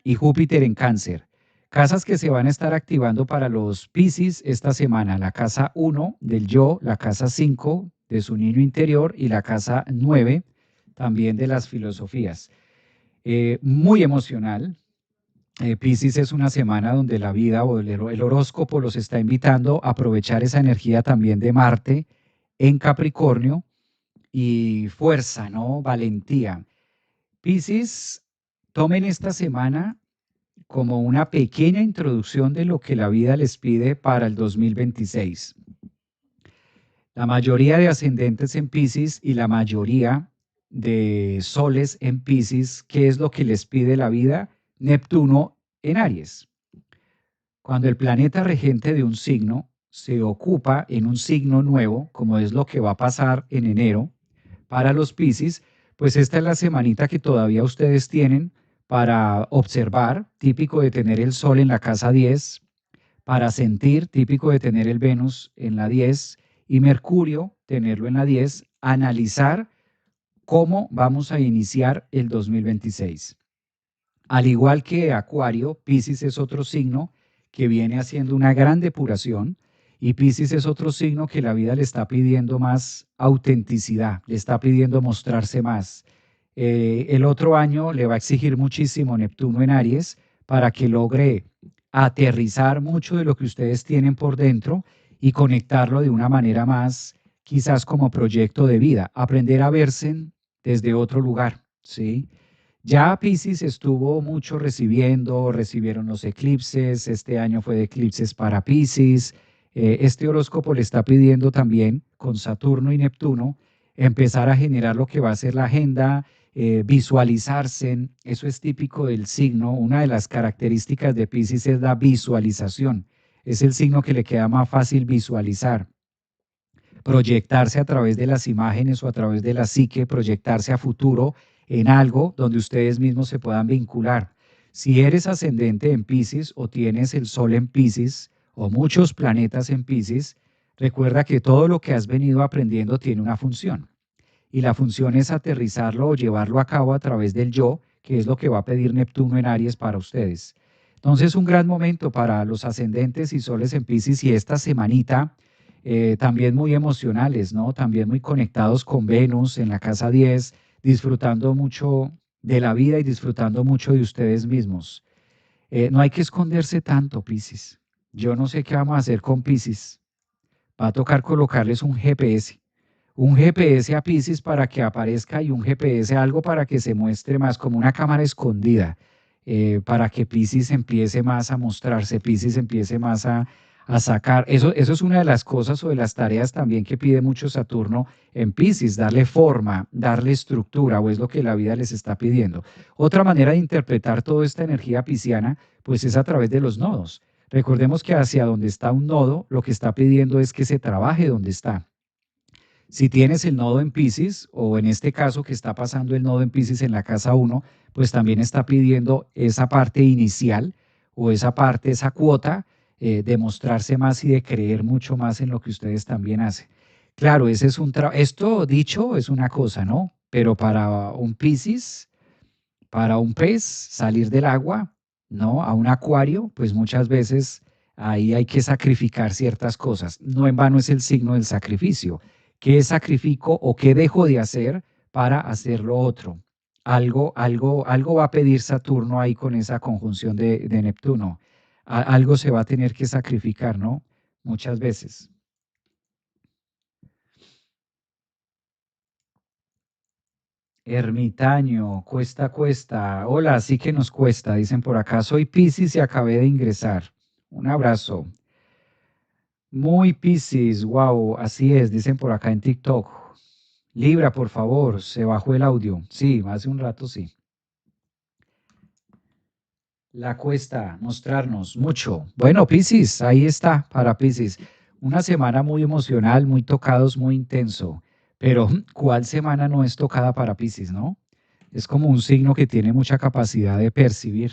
y Júpiter en Cáncer. Casas que se van a estar activando para los Piscis esta semana. La casa 1 del yo, la casa 5 de su niño interior y la casa 9 también de las filosofías. Muy emocional. Piscis es una semana donde la vida o el horóscopo los está invitando a aprovechar esa energía también de Marte en Capricornio y fuerza, ¿no? Valentía. Piscis, tomen esta semana como una pequeña introducción de lo que la vida les pide para el 2026. La mayoría de ascendentes en Piscis y la mayoría de soles en Piscis, ¿qué es lo que les pide la vida? Neptuno en Aries. Cuando el planeta regente de un signo se ocupa en un signo nuevo, como es lo que va a pasar en enero para los Piscis, pues esta es la semanita que todavía ustedes tienen para observar, típico de tener el Sol en la casa 10, para sentir, típico de tener el Venus en la 10 y Mercurio, tenerlo en la 10, analizar cómo vamos a iniciar el 2026. Al igual que Acuario, Piscis es otro signo que viene haciendo una gran depuración y Piscis es otro signo que la vida le está pidiendo más autenticidad, le está pidiendo mostrarse más. El otro año le va a exigir muchísimo Neptuno en Aries para que logre aterrizar mucho de lo que ustedes tienen por dentro y conectarlo de una manera más, quizás como proyecto de vida, aprender a verse desde otro lugar, ¿sí? Ya Piscis estuvo mucho recibieron los eclipses, este año fue de eclipses para Piscis. Este horóscopo le está pidiendo también, con Saturno y Neptuno, empezar a generar lo que va a ser la agenda, visualizarse. Eso es típico del signo. Una de las características de Piscis es la visualización. Es el signo que le queda más fácil visualizar, proyectarse a través de las imágenes o a través de la psique, proyectarse a futuro en algo donde ustedes mismos se puedan vincular. Si eres ascendente en Piscis o tienes el Sol en Piscis o muchos planetas en Piscis, recuerda que todo lo que has venido aprendiendo tiene una función. Y la función es aterrizarlo o llevarlo a cabo a través del yo, que es lo que va a pedir Neptuno en Aries para ustedes. Entonces, un gran momento para los ascendentes y soles en Piscis y esta semanita también muy emocionales, ¿no? También muy conectados con Venus en la casa 10, disfrutando mucho de la vida y disfrutando mucho de ustedes mismos. No hay que esconderse tanto, Piscis. Yo no sé qué vamos a hacer con Piscis. Va a tocar colocarles un GPS. Un GPS a Piscis para que aparezca y un GPS algo para que se muestre más como una cámara escondida, para que Piscis empiece más a mostrarse, Piscis empiece más a sacar. Eso es una de las cosas o de las tareas también que pide mucho Saturno en Piscis, darle forma, darle estructura, o es lo que la vida les está pidiendo. Otra manera de interpretar toda esta energía pisciana, pues es a través de los nodos. Recordemos que hacia donde está un nodo, lo que está pidiendo es que se trabaje donde está. Si tienes el nodo en Pisces, o en este caso que está pasando el nodo en Pisces en la casa 1, pues también está pidiendo esa parte inicial o esa parte, esa cuota de mostrarse más y de creer mucho más en lo que ustedes también hacen. Claro, ese es un esto dicho es una cosa, ¿no? Pero para un Piscis, para un pez, salir del agua, ¿no? A un acuario, pues muchas veces ahí hay que sacrificar ciertas cosas. No en vano es el signo del sacrificio. ¿Qué sacrifico o qué dejo de hacer para hacer lo otro? Algo va a pedir Saturno ahí con esa conjunción de Neptuno. Algo se va a tener que sacrificar, ¿no? Muchas veces. Ermitaño, cuesta, cuesta. Hola, sí que nos cuesta, dicen por acá. Soy Piscis y acabé de ingresar. Un abrazo. Muy Piscis, wow, así es, dicen por acá en TikTok. Libra, por favor, se bajó el audio. Sí, hace un rato sí. La cuesta, mostrarnos mucho. Bueno, Piscis, ahí está para Piscis. Una semana muy emocional, muy tocados, muy intenso. Pero, ¿cuál semana no es tocada para Piscis, no? Es como un signo que tiene mucha capacidad de percibir,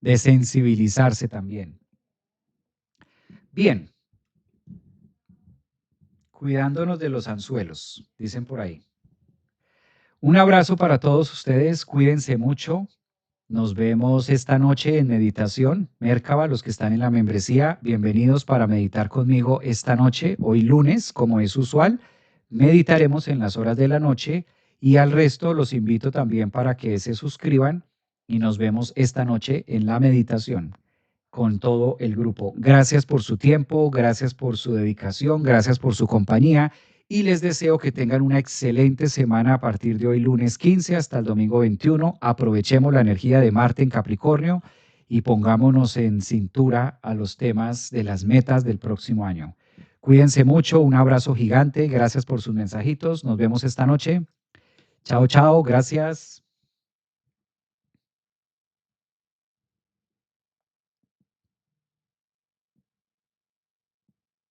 de sensibilizarse también. Bien, cuidándonos de los anzuelos, dicen por ahí. Un abrazo para todos ustedes, cuídense mucho. Nos vemos esta noche en meditación. Merkaba, los que están en la membresía, bienvenidos para meditar conmigo esta noche, hoy lunes, como es usual. Meditaremos en las horas de la noche y al resto los invito también para que se suscriban y nos vemos esta noche en la meditación con todo el grupo. Gracias por su tiempo, gracias por su dedicación, gracias por su compañía y les deseo que tengan una excelente semana a partir de hoy, lunes 15 hasta el domingo 21. Aprovechemos la energía de Marte en Capricornio y pongámonos en cintura a los temas de las metas del próximo año. Cuídense mucho, un abrazo gigante, gracias por sus mensajitos, nos vemos esta noche. Chao, chao, gracias.